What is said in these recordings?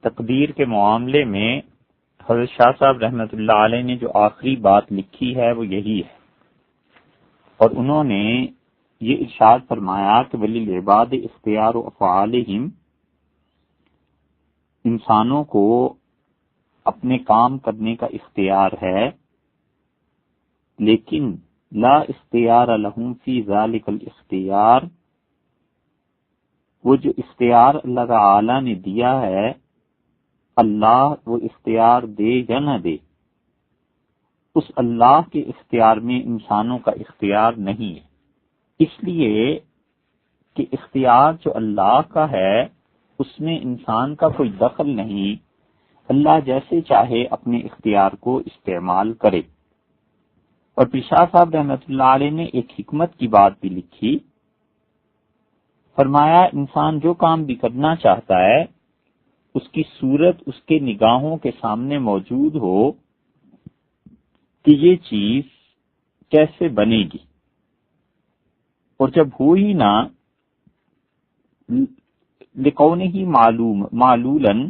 تقدیر کے معاملے میں حضرت شاہ صاحب رحمۃ اللہ علیہ نے جو آخری بات لکھی ہے وہ یہی ہے، اور انہوں نے یہ ارشاد فرمایا کہ وَلِلْعِبَادِ اخْتِيَارُ أَفْعَالِهِمْ، انسانوں کو اپنے کام کرنے کا اختیار ہے، لیکن لا اختیار لہم فی ذالک الاختیار، وہ جو اختیار اللہ تعالی نے دیا ہے، اللہ وہ اختیار دے یا نہ دے، اس اللہ کے اختیار میں انسانوں کا اختیار نہیں ہے، اس لیے کہ اختیار جو اللہ کا ہے اس میں انسان کا کوئی دخل نہیں، اللہ جیسے چاہے اپنے اختیار کو استعمال کرے۔ اور پھر شاہ صاحب رحمۃ اللہ علیہ نے ایک حکمت کی بات بھی لکھی، فرمایا انسان جو کام بھی کرنا چاہتا ہے اس کی صورت اس کے نگاہوں کے سامنے موجود ہو کہ یہ چیز کیسے بنے گی، اور جب ہو ہی نہ لِقَوْنِهِ معلولاً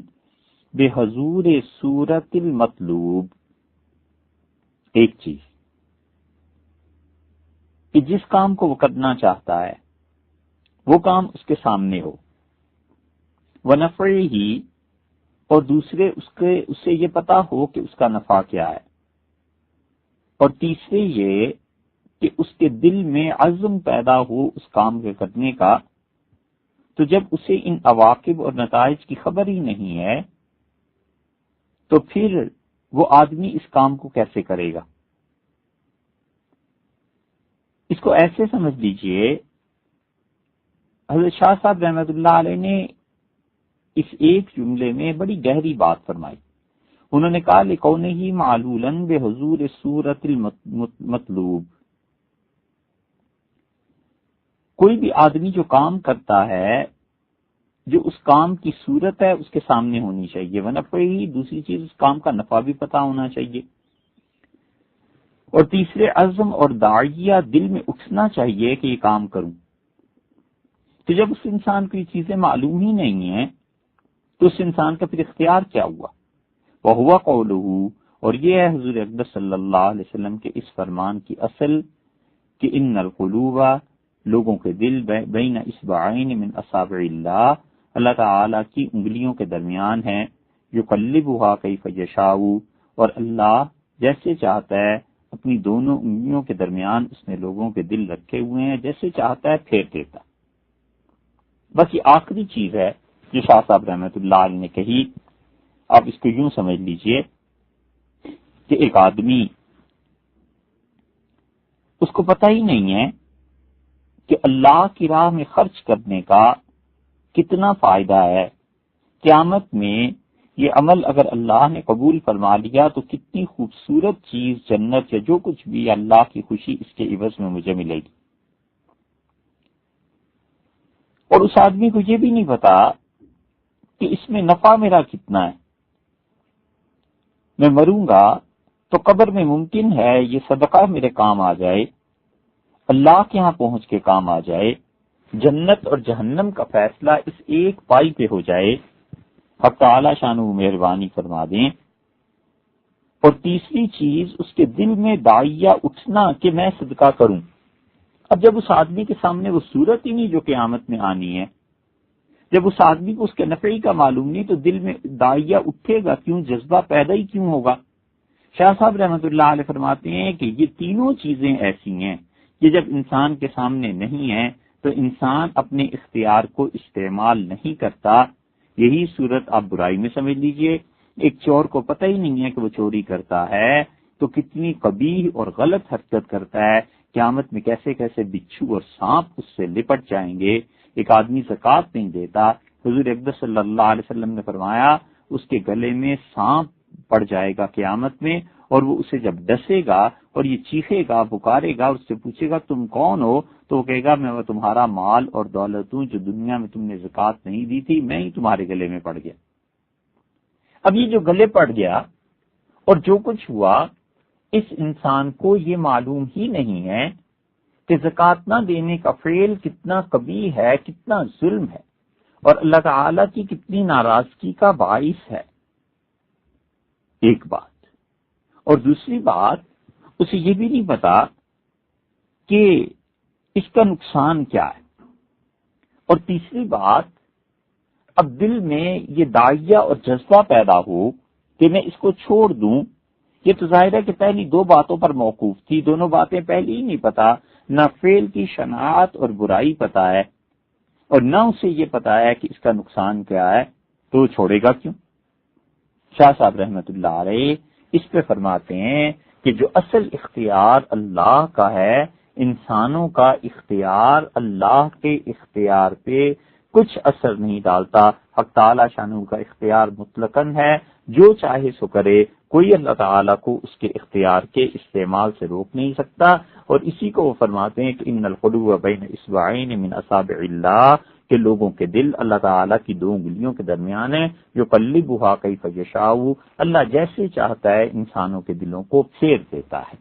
بحضور صورت المطلوب، ایک چیز کہ جس کام کو وہ کرنا چاہتا ہے وہ کام اس کے سامنے ہو، وَنَفْعِهِ، اور دوسرے اسے یہ پتا ہو کہ اس کا نفع کیا ہے، اور تیسرے یہ کہ اس کے دل میں عزم پیدا ہو اس کام کے کرنے کا، تو جب اسے ان عواقب اور نتائج کی خبر ہی نہیں ہے تو پھر وہ آدمی اس کام کو کیسے کرے گا؟ اس کو ایسے سمجھ لیجئے، حضرت شاہ صاحب رحمۃ اللہ علیہ نے اس ایک جملے میں بڑی گہری بات فرمائی۔ انہوں نے کہا لِقَوْنِهِ مَعْلُولًا بِحُضُورِ صُورَةِ الْمَطْلُوب، کوئی بھی آدمی جو کام کرتا ہے جو اس کام کی صورت ہے اس کے سامنے ہونی چاہیے، وَنَفْعِهِ، دوسری چیز اس کام کا نفع بھی پتہ ہونا چاہیے، اور تیسرے عزم اور داعیہ دل میں اٹھنا چاہیے کہ یہ کام کروں۔ تو جب اس انسان کو یہ چیزیں معلوم ہی نہیں ہیں تو اس انسان کا پھر اختیار کیا ہوا؟ وَهُوَ قَوْلُهُ، اور یہ ہے حضور اقدس صلی اللہ علیہ وسلم کے اس فرمان کی اصل کہ ان القلوب، لوگوں کے دل بین اصبعین من اصابع اللہ، اللہ تعالی کی انگلیوں کے درمیان ہیں، یقلبها کیف یشاء، اور اللہ جیسے چاہتا ہے اپنی دونوں انگلیوں کے درمیان اس نے لوگوں کے دل رکھے ہوئے ہیں، جیسے چاہتا ہے پھیر دیتا۔ بس یہ آخری چیز ہے جو شاہ صاحب رحمۃ اللہ علیہ نے کہی۔ آپ اس کو یوں سمجھ لیجئے کہ ایک آدمی، اس کو پتہ ہی نہیں ہے کہ اللہ کی راہ میں خرچ کرنے کا کتنا فائدہ ہے، قیامت میں یہ عمل اگر اللہ نے قبول فرما لیا تو کتنی خوبصورت چیز جنت یا جو کچھ بھی اللہ کی خوشی اس کے عوض میں مجھے ملے گی، اور اس آدمی کو یہ بھی نہیں پتا کہ اس میں نفع میرا کتنا ہے۔ میں مروں گا تو قبر میں ممکن ہے یہ صدقہ میرے کام آ جائے، اللہ کے ہاں پہنچ کے کام آ جائے، جنت اور جہنم کا فیصلہ اس ایک پائی پہ ہو جائے، حق تعالی شانہ مہربانی فرما دیں۔ اور تیسری چیز اس کے دل میں داعیہ اٹھنا کہ میں صدقہ کروں۔ اب جب اس آدمی کے سامنے وہ صورت ہی نہیں جو قیامت میں آنی ہے، جب اس آدمی کو اس کے نفعی کا معلوم نہیں تو دل میں داعیہ اٹھے گا کیوں، جذبہ پیدا ہی کیوں ہوگا؟ شاہ صاحب رحمۃ اللہ علیہ فرماتے ہیں کہ یہ تینوں چیزیں ایسی ہیں کہ جب انسان کے سامنے نہیں ہے تو انسان اپنے اختیار کو استعمال نہیں کرتا۔ یہی صورت آپ برائی میں سمجھ لیجئے، ایک چور کو پتہ ہی نہیں ہے کہ وہ چوری کرتا ہے تو کتنی قبیح اور غلط حرکت کرتا ہے، قیامت میں کیسے کیسے بچھو اور سانپ اس سے لپٹ جائیں گے۔ ایک آدمی زکوٰۃ نہیں دیتا، حضور اقدس صلی اللہ علیہ وسلم نے فرمایا اس کے گلے میں سانپ پڑ جائے گا قیامت میں، اور وہ اسے جب ڈسے گا اور یہ چیخے گا، پکارے گا، اور اس سے پوچھے گا تم کون ہو، تو وہ کہے گا میں تمہارا مال اور دولت ہوں جو دنیا میں تم نے زکوٰۃ نہیں دی تھی، میں ہی تمہارے گلے میں پڑ گیا۔ اب یہ جو گلے پڑ گیا اور جو کچھ ہوا، اس انسان کو یہ معلوم ہی نہیں ہے کہ زکوٰۃ نہ دینے کا فعل کتنا قبیح ہے، کتنا ظلم ہے، اور اللہ تعالی کی کتنی ناراضگی کا باعث ہے، ایک بات۔ اور دوسری بات، اسے یہ بھی نہیں پتا کہ اس کا نقصان کیا ہے۔ اور تیسری بات، اب دل میں یہ داعیہ اور جذبہ پیدا ہو کہ میں اس کو چھوڑ دوں، یہ تو ظاہر ہے کہ پہلی دو باتوں پر موقوف تھی، دونوں باتیں پہلی ہی نہیں پتا، نہ فعل کی شناعت اور برائی پتا ہے اور نہ اسے یہ پتا ہے کہ اس کا نقصان کیا ہے، تو چھوڑے گا کیوں؟ شاہ صاحب رحمت اللہ علیہ اس پہ فرماتے ہیں کہ جو اصل اختیار اللہ کا ہے، انسانوں کا اختیار اللہ کے اختیار پہ کچھ اثر نہیں ڈالتا، حق تعالی شانہ کا اختیار مطلقاً ہے، جو چاہے سو کرے، کوئی اللہ تعالیٰ کو اس کے اختیار کے استعمال سے روک نہیں سکتا۔ اور اسی کو وہ فرماتے ہیں کہ ان القلوب بین اصبعین من اصابع اللہ، کہ لوگوں کے دل اللہ تعالیٰ کی دو انگلیوں کے درمیان ہے، جو یقلبھا کیف یشاء، اللہ جیسے چاہتا ہے انسانوں کے دلوں کو پھیر دیتا ہے۔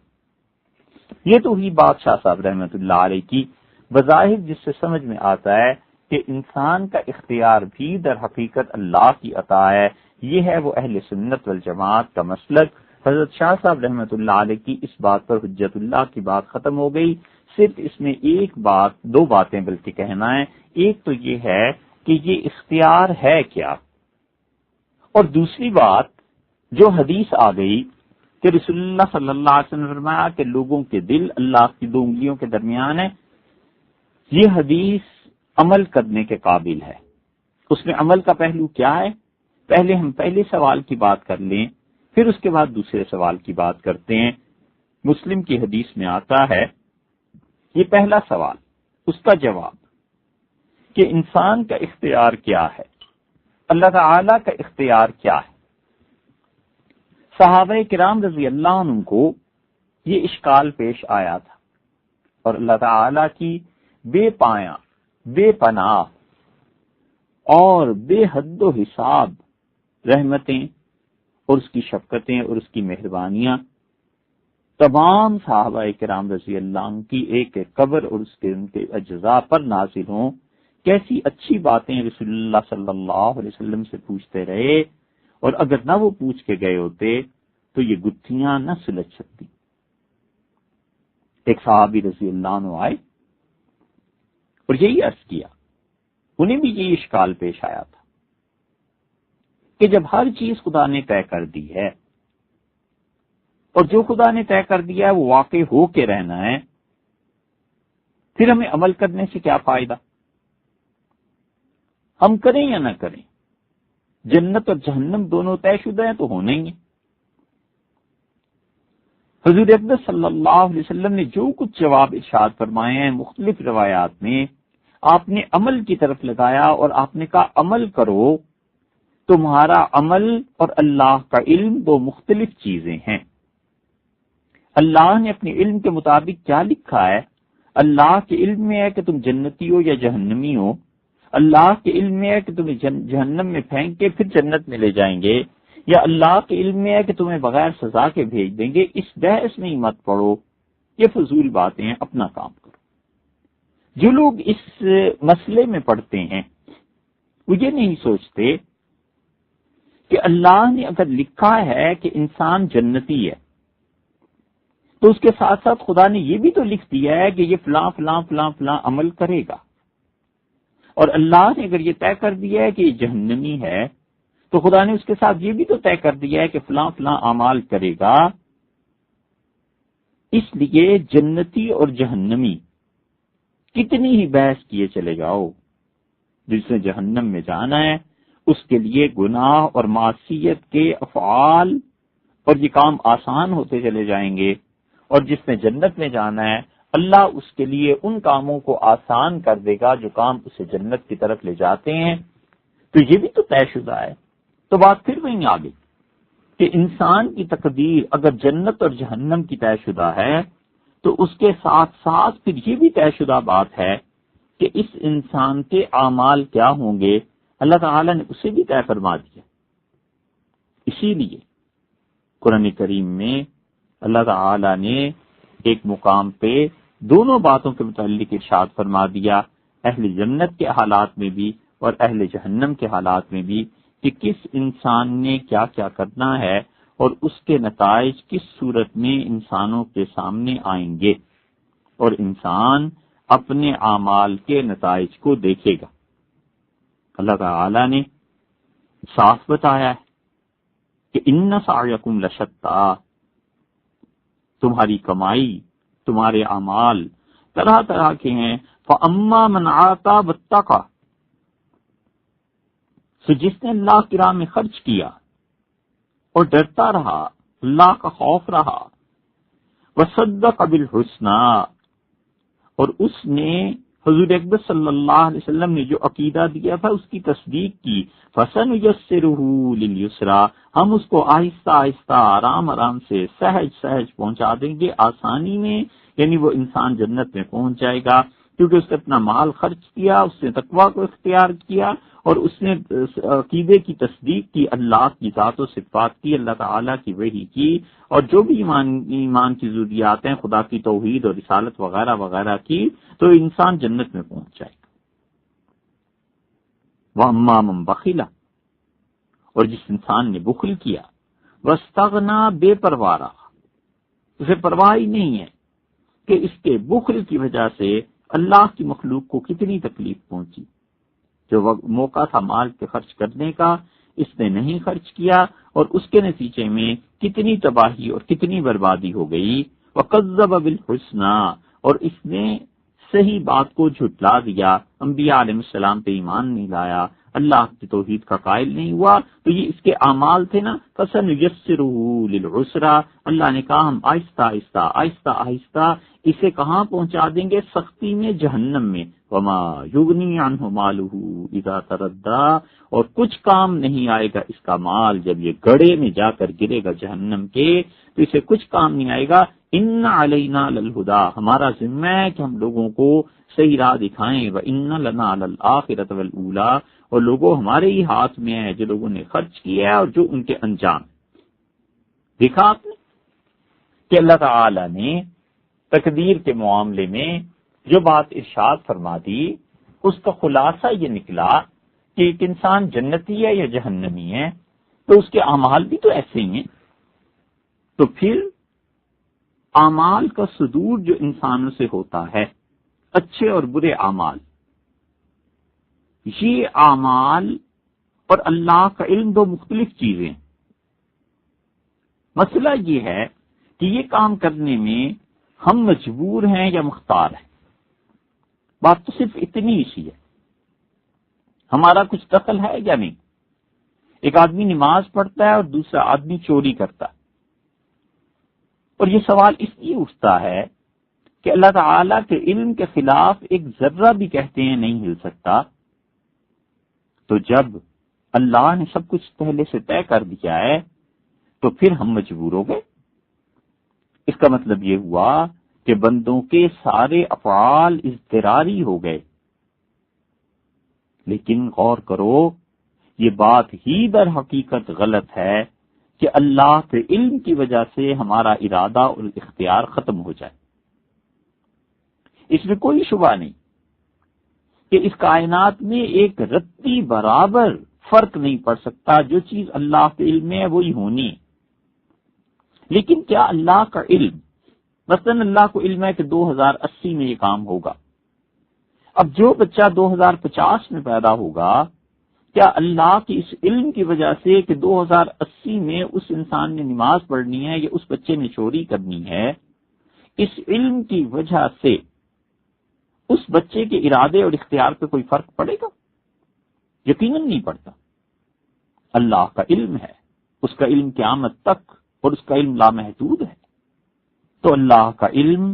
یہ تو ہی بات شاہ صاحب رحمت اللہ علیہ کی بظاہر جس سے سمجھ میں آتا ہے کہ انسان کا اختیار بھی در حقیقت اللہ کی عطا ہے۔ یہ ہے وہ اہل سنت والجماعت کا مسلک۔ حضرت شاہ صاحب رحمت اللہ علیہ کی اس بات پر حجت اللہ کی بات ختم ہو گئی۔ صرف اس میں ایک بات، دو باتیں بلکہ کہنا ہے۔ ایک تو یہ ہے کہ یہ اختیار ہے کیا، اور دوسری بات جو حدیث آ گئی کہ رسول اللہ صلی اللہ علیہ وسلم نے فرمایا کہ لوگوں کے دل اللہ کی دو انگلیوں کے درمیان ہے، یہ حدیث عمل کرنے کے قابل ہے۔ اس میں عمل کا پہلو کیا ہے؟ پہلے ہم پہلے سوال کی بات کر لیں، پھر اس کے بعد دوسرے سوال کی بات کرتے ہیں۔ مسلم کی حدیث میں آتا ہے، یہ پہلا سوال، اس کا جواب کہ انسان کا اختیار کیا ہے، اللہ تعالی کا اختیار کیا ہے۔ صحابہ کرام رضی اللہ عنہ کو یہ اشکال پیش آیا تھا، اور اللہ تعالی کی بے پایاں، بے پناہ اور بے حد و حساب رحمتیں اور اس کی شفقتیں اور اس کی مہربانیاں تمام صحابہ کرام رضی اللہ عنہ کی ایک ایک قبر اور اس کے ان کے اجزاء پر نازل ہوں۔ کیسی اچھی باتیں رسول اللہ صلی اللہ علیہ وسلم سے پوچھتے رہے، اور اگر نہ وہ پوچھ کے گئے ہوتے تو یہ گتھیاں نہ سلجھ سکتی۔ ایک صحابی رضی اللہ عنہ آئے اور یہی عرض کیا، انہیں بھی یہی اشکال پیش آیا تھا کہ جب ہر چیز خدا نے طے کر دی ہے اور جو خدا نے طے کر دیا ہے وہ واقع ہو کے رہنا ہے، پھر ہمیں عمل کرنے سے کیا فائدہ؟ ہم کریں یا نہ کریں، جنت اور جہنم دونوں طے شدہ ہیں تو ہونا ہی ہے۔ حضور اقدس صلی اللہ علیہ وسلم نے جو کچھ جواب ارشاد فرمائے ہیں مختلف روایات میں، آپ نے عمل کی طرف لگایا اور آپ نے کہا عمل کرو۔ تمہارا عمل اور اللہ کا علم دو مختلف چیزیں ہیں۔ اللہ نے اپنے علم کے مطابق کیا لکھا ہے؟ اللہ کے علم میں ہے کہ تم جنتی ہو یا جہنمی ہو، اللہ کے علم میں ہے کہ تمہیں جہنم میں پھینک کے پھر جنت میں لے جائیں گے، یا اللہ کے علم میں ہے کہ تمہیں بغیر سزا کے بھیج دیں گے۔ اس بحث میں ہی مت پڑو، یہ فضول باتیں ہیں، اپنا کام کرو۔ جو لوگ اس مسئلے میں پڑھتے ہیں وہ یہ نہیں سوچتے کہ اللہ نے اگر لکھا ہے کہ انسان جنتی ہے تو اس کے ساتھ ساتھ خدا نے یہ بھی تو لکھ دیا ہے کہ یہ فلاں فلاں فلاں فلاں عمل کرے گا، اور اللہ نے اگر یہ طے کر دیا ہے کہ یہ جہنمی ہے تو خدا نے اس کے ساتھ یہ بھی تو طے کر دیا ہے کہ فلاں فلاں اعمال کرے گا۔ اس لیے جنتی اور جہنمی کتنی ہی بحث کیے چلے جاؤ، جس نے جہنم میں جانا ہے اس کے لیے گناہ اور معصیت کے افعال اور یہ کام آسان ہوتے چلے جائیں گے، اور جس نے جنت میں جانا ہے اللہ اس کے لیے ان کاموں کو آسان کر دے گا جو کام اسے جنت کی طرف لے جاتے ہیں۔ تو یہ بھی تو طے شدہ ہے۔ تو بات پھر وہیں آ گئی کہ انسان کی تقدیر اگر جنت اور جہنم کی طے شدہ ہے تو اس کے ساتھ ساتھ پھر یہ بھی طے شدہ بات ہے کہ اس انسان کے اعمال کیا ہوں گے، اللہ تعالیٰ نے اسے بھی طے فرما دیا۔ اسی لیے قرآن کریم میں اللہ تعالیٰ نے ایک مقام پہ دونوں باتوں کے متعلق ارشاد فرما دیا، اہل جنت کے حالات میں بھی اور اہل جہنم کے حالات میں بھی کہ کس انسان نے کیا کیا کرنا ہے اور اس کے نتائج کس صورت میں انسانوں کے سامنے آئیں گے، اور انسان اپنے اعمال کے نتائج کو دیکھے گا۔ اللہ تعالی نے صاف بتایا ہے کہ ان سعیکم لشتیٰ، تمہاری کمائی، تمہارے اعمال طرح طرح کے ہیں۔ فَأَمَّا مَنْ آتَى وَاتَّقَى، سو جس نے اللہ کی راہ میں خرچ کیا اور ڈرتا رہا، اللہ کا خوف رہا، وَصَدَّقَ بِالْحُسْنَى، اور اس نے حضور اکبر صلی اللہ علیہ وسلم نے جو عقیدہ دیا تھا اس کی تصدیق کی، فَسَنُيَسِّرُهُ لِلْيُسْرَى، ہم اس کو آہستہ آہستہ آرام آرام سے سہج سہج پہنچا دیں گے، آسانی میں، یعنی وہ انسان جنت میں پہنچ جائے گا، کیونکہ اس نے اپنا مال خرچ کیا، اس نے تقویٰ کو اختیار کیا، اور اس نے عقیدے کی تصدیق کی، اللہ کی ذات و صفات کی، اللہ تعالیٰ کی وحی کی، اور جو بھی ایمان کی ضروریات ہیں، خدا کی توحید اور رسالت وغیرہ وغیرہ کی، تو انسان جنت میں پہنچ جائے گا۔ وَأَمَّا مَن بَخِلَ، اور جس انسان نے بخل کیا، وَاسْتَغْنَىٰ، بے پرواہ رہا، اسے پرواہ ہی نہیں ہے کہ اس کے بخل کی وجہ سے اللہ کی مخلوق کو کتنی تکلیف پہنچی۔ جو موقع تھا مال کے خرچ کرنے کا، اس نے نہیں خرچ کیا، اور اس کے نتیجے میں کتنی تباہی اور کتنی بربادی ہو گئی۔ وَكَذَّبَ بِالْحُسْنَىٰ، اور اس نے صحیح بات کو جھٹلا دیا، انبیاء علیہ السلام پہ ایمان نہیں لایا، اللہ کی توحید کا قائل نہیں ہوا، تو یہ اس کے اعمال تھے نا، فَسَنُيَسِّرُهُ لِلْعُسْرَىٰ، اللہ نے کہا ہم آہستہ آہستہ آہستہ آہستہ اسے کہاں پہنچا دیں گے؟ سختی میں، جہنم میں۔ وَمَا يُغْنِي عَنْهُ مَالُهُ إِذَا تَرَدَّىٰ، اور کچھ کام نہیں آئے گا اس کا مال جب یہ گڑھے میں جا کر گرے گا جہنم کے، تو اسے کچھ کام نہیں آئے گا۔ إِنَّ عَلَيْنَا لَلْهُدَىٰ، ہمارا ذمہ ہے کہ ہم لوگوں کو صحیح راہ دکھائیں۔ وَإِنَّ لَنَا لَلْآخِرَةَ وَالْأُولَىٰ، اور لوگوں ہمارے ہی ہاتھ میں ہے جو لوگوں نے خرچ کیا ہے اور جو ان کے انجام۔ دیکھا آپ نے کہ اللہ تعالی نے تقدیر کے معاملے میں جو بات ارشاد فرما دی، اس کا خلاصہ یہ نکلا کہ ایک انسان جنتی ہے یا جہنمی ہے، تو اس کے اعمال بھی تو ایسے ہی ہیں۔ تو پھر اعمال کا صدور جو انسانوں سے ہوتا ہے، اچھے اور برے اعمال، یہ اعمال اور اللہ کا علم دو مختلف چیزیں۔ مسئلہ یہ ہے کہ یہ کام کرنے میں ہم مجبور ہیں یا مختار ہیں۔ بات تو صرف اتنی سی ہے، ہمارا کچھ دخل ہے یا نہیں؟ ایک آدمی نماز پڑھتا ہے اور دوسرا آدمی چوری کرتا ہے، اور یہ سوال اس لیے اٹھتا ہے کہ اللہ تعالیٰ کے علم کے خلاف ایک ذرہ بھی کہتے ہیں نہیں ہل سکتا، تو جب اللہ نے سب کچھ پہلے سے طے کر دیا ہے تو پھر ہم مجبور ہو گئے۔ اس کا مطلب یہ ہوا کہ بندوں کے سارے افعال اضطراری ہو گئے۔ لیکن غور کرو، یہ بات ہی در حقیقت غلط ہے کہ اللہ کے علم کی وجہ سے ہمارا ارادہ اور اختیار ختم ہو جائے۔ اس میں کوئی شبہ نہیں کہ اس کائنات میں ایک رتی برابر فرق نہیں پڑ سکتا، جو چیز اللہ کے علم میں ہے وہی ہونی ہے۔ لیکن کیا اللہ کا علم، مثلا اللہ کو علم ہے کہ 2080 میں یہ کام ہوگا، اب جو بچہ 2050 میں پیدا ہوگا، کیا اللہ کی اس علم کی وجہ سے کہ 2080 میں اس انسان نے نماز پڑھنی ہے یا اس بچے نے چوری کرنی ہے، اس علم کی وجہ سے اس بچے کے ارادے اور اختیار پہ کوئی فرق پڑے گا؟ یقیناً نہیں پڑتا۔ اللہ کا علم ہے، اس کا علم قیامت تک، اور اس کا علم لامحدود ہے۔ تو اللہ کا علم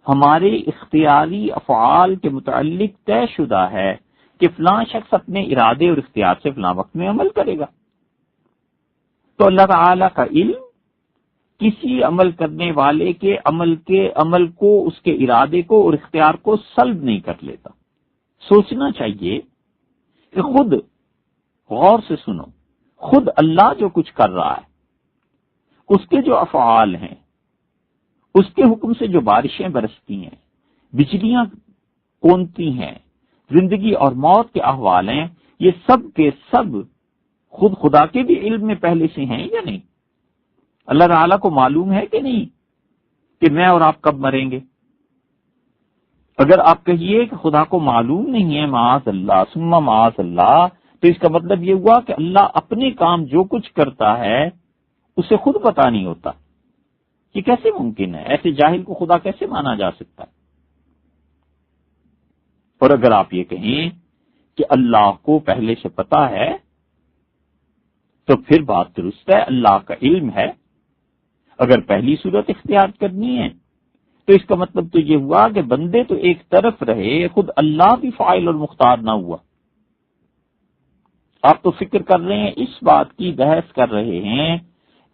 ہمارے اختیاری افعال کے متعلق طے شدہ ہے کہ فلاں شخص اپنے ارادے اور اختیار سے فلاں وقت میں عمل کرے گا۔ تو اللہ تعالی کا علم کسی عمل کرنے والے کے عمل کو، اس کے ارادے کو اور اختیار کو سلب نہیں کر لیتا۔ سوچنا چاہیے کہ خود غور سے سنو، خود اللہ جو کچھ کر رہا ہے، اس کے جو افعال ہیں، اس کے حکم سے جو بارشیں برستی ہیں، بجلیاں کونتی ہیں، زندگی اور موت کے احوال ہیں، یہ سب کے سب خود خدا کے بھی علم میں پہلے سے ہیں یا نہیں؟ اللہ تعالیٰ کو معلوم ہے کہ نہیں کہ میں اور آپ کب مریں گے؟ اگر آپ کہیے کہ خدا کو معلوم نہیں ہے، معاذ اللہ ثم معاذ اللہ، تو اس کا مطلب یہ ہوا کہ اللہ اپنے کام جو کچھ کرتا ہے اسے خود پتا نہیں ہوتا۔ یہ کیسے ممکن ہے؟ ایسے جاہل کو خدا کیسے مانا جا سکتا ہے؟ اور اگر آپ یہ کہیں کہ اللہ کو پہلے سے پتا ہے تو پھر بات درست ہے، اللہ کا علم ہے۔ اگر پہلی صورت اختیار کرنی ہے تو اس کا مطلب تو یہ ہوا کہ بندے تو ایک طرف رہے، خود اللہ بھی فاعل اور مختار نہ ہوا۔ آپ تو فکر کر رہے ہیں، اس بات کی بحث کر رہے ہیں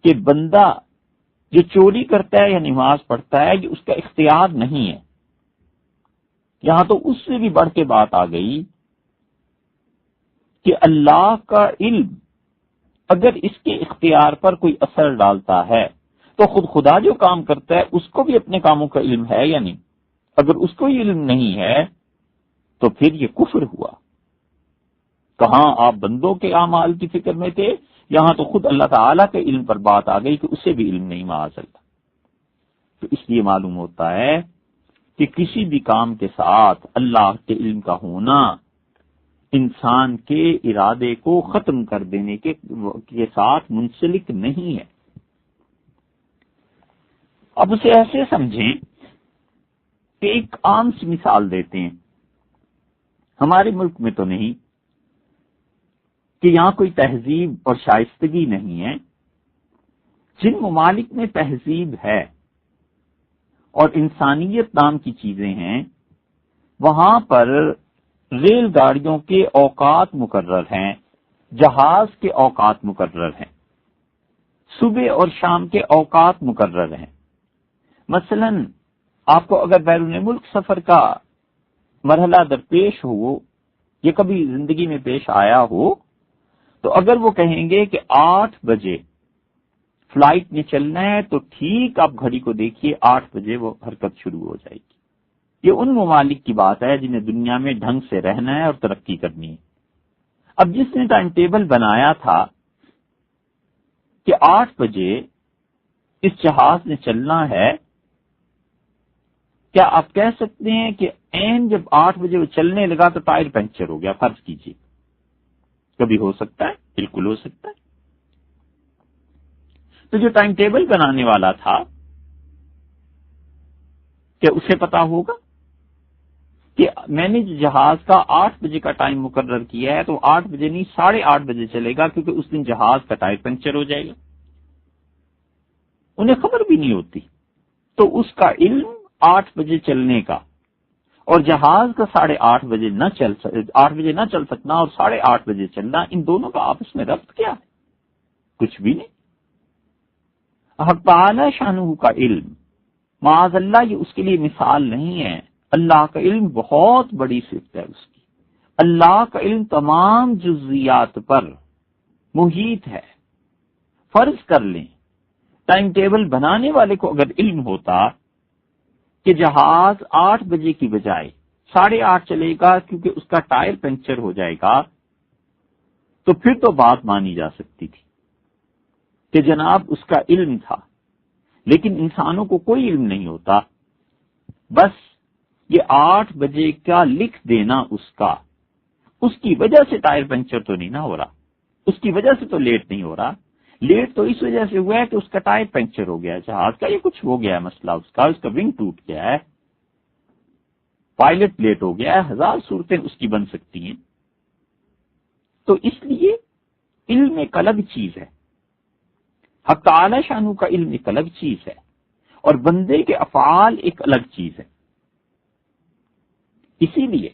کہ بندہ جو چوری کرتا ہے یا نماز پڑھتا ہے یہ اس کا اختیار نہیں ہے۔ یہاں تو اس سے بھی بڑھ کے بات آ گئی کہ اللہ کا علم اگر اس کے اختیار پر کوئی اثر ڈالتا ہے تو خود خدا جو کام کرتا ہے اس کو بھی اپنے کاموں کا علم ہے یا نہیں؟ اگر اس کو علم نہیں ہے تو پھر یہ کفر ہوا۔ کہاں آپ بندوں کے اعمال کی فکر میں تھے، یہاں تو خود اللہ تعالیٰ کے علم پر بات آ گئی کہ اسے بھی علم نہیں معاذ اللہ۔ تو اس لیے معلوم ہوتا ہے کہ کسی بھی کام کے ساتھ اللہ کے علم کا ہونا انسان کے ارادے کو ختم کر دینے کے ساتھ منسلک نہیں ہے۔ اب اسے ایسے سمجھیں کہ ایک عام سی مثال دیتے ہیں، ہمارے ملک میں تو نہیں کہ یہاں کوئی تہذیب اور شائستگی نہیں ہے، جن ممالک میں تہذیب ہے اور انسانیت نام کی چیزیں ہیں وہاں پر ریل گاڑیوں کے اوقات مقرر ہیں، جہاز کے اوقات مقرر ہیں، صبح اور شام کے اوقات مقرر ہیں۔ مثلا آپ کو اگر بیرون ملک سفر کا مرحلہ درپیش ہو، یہ کبھی زندگی میں پیش آیا ہو، تو اگر وہ کہیں گے کہ 8 بجے فلائٹ میں چلنا ہے تو ٹھیک آپ گھڑی کو دیکھیے 8 بجے وہ حرکت شروع ہو جائے گی۔ یہ ان ممالک کی بات ہے جنہیں دنیا میں ڈھنگ سے رہنا ہے اور ترقی کرنی ہے۔ اب جس نے ٹائم ٹیبل بنایا تھا کہ 8 بجے اس جہاز نے چلنا ہے، کیا آپ کہہ سکتے ہیں کہ عین جب 8 بجے وہ چلنے لگا تو ٹائر پنکچر ہو گیا؟ فرض کیجیے، کبھی ہو سکتا ہے، بالکل ہو سکتا ہے۔ تو جو ٹائم ٹیبل بنانے والا تھا کیا اسے پتا ہوگا کہ میں نے جہاز کا 8 بجے کا ٹائم مقرر کیا ہے تو 8 بجے نہیں 8:30 بجے چلے گا، کیونکہ اس دن جہاز کا ٹائر پنکچر ہو جائے گا؟ انہیں خبر بھی نہیں ہوتی۔ تو اس کا علم 8 بجے چلنے کا اور جہاز کا 8:30 بجے 8 بجے نہ چل سکنا اور 8:30 بجے چلنا، ان دونوں کا آپس میں ربط کیا ہے؟ کچھ بھی نہیں۔ حق تعالی شانہ کا علم معاذ اللہ یہ اس کے لیے مثال نہیں ہے۔ اللہ کا علم بہت بڑی صفت ہے اس کی۔ اللہ کا علم تمام جزیات پر محیط ہے۔ فرض کر لیں ٹائم ٹیبل بنانے والے کو اگر علم ہوتا کہ جہاز 8 بجے کی بجائے 8:30 چلے گا کیونکہ اس کا ٹائر پنکچر ہو جائے گا، تو پھر تو بات مانی جا سکتی تھی کہ جناب اس کا علم تھا۔ لیکن انسانوں کو کوئی علم نہیں ہوتا، بس یہ 8 بجے کا لکھ دینا اس کی وجہ سے ٹائر پنکچر تو نہیں نہ ہو رہا، اس کی وجہ سے تو لیٹ نہیں ہو رہا۔ لیٹ تو اس وجہ سے ہوا ہے کہ اس کا ٹائر پنکچر ہو گیا جہاز کا، یہ کچھ ہو گیا ہے مسئلہ، اس کا ونگ ٹوٹ گیا ہے، پائلٹ لیٹ ہو گیا ہے، 1000 صورتیں اس کی بن سکتی ہیں۔ تو اس لیے علم ایک الگ چیز ہے، حق تعالی شانہ کا علم ایک الگ چیز ہے، اور بندے کے افعال ایک الگ چیز ہے۔ اسی لیے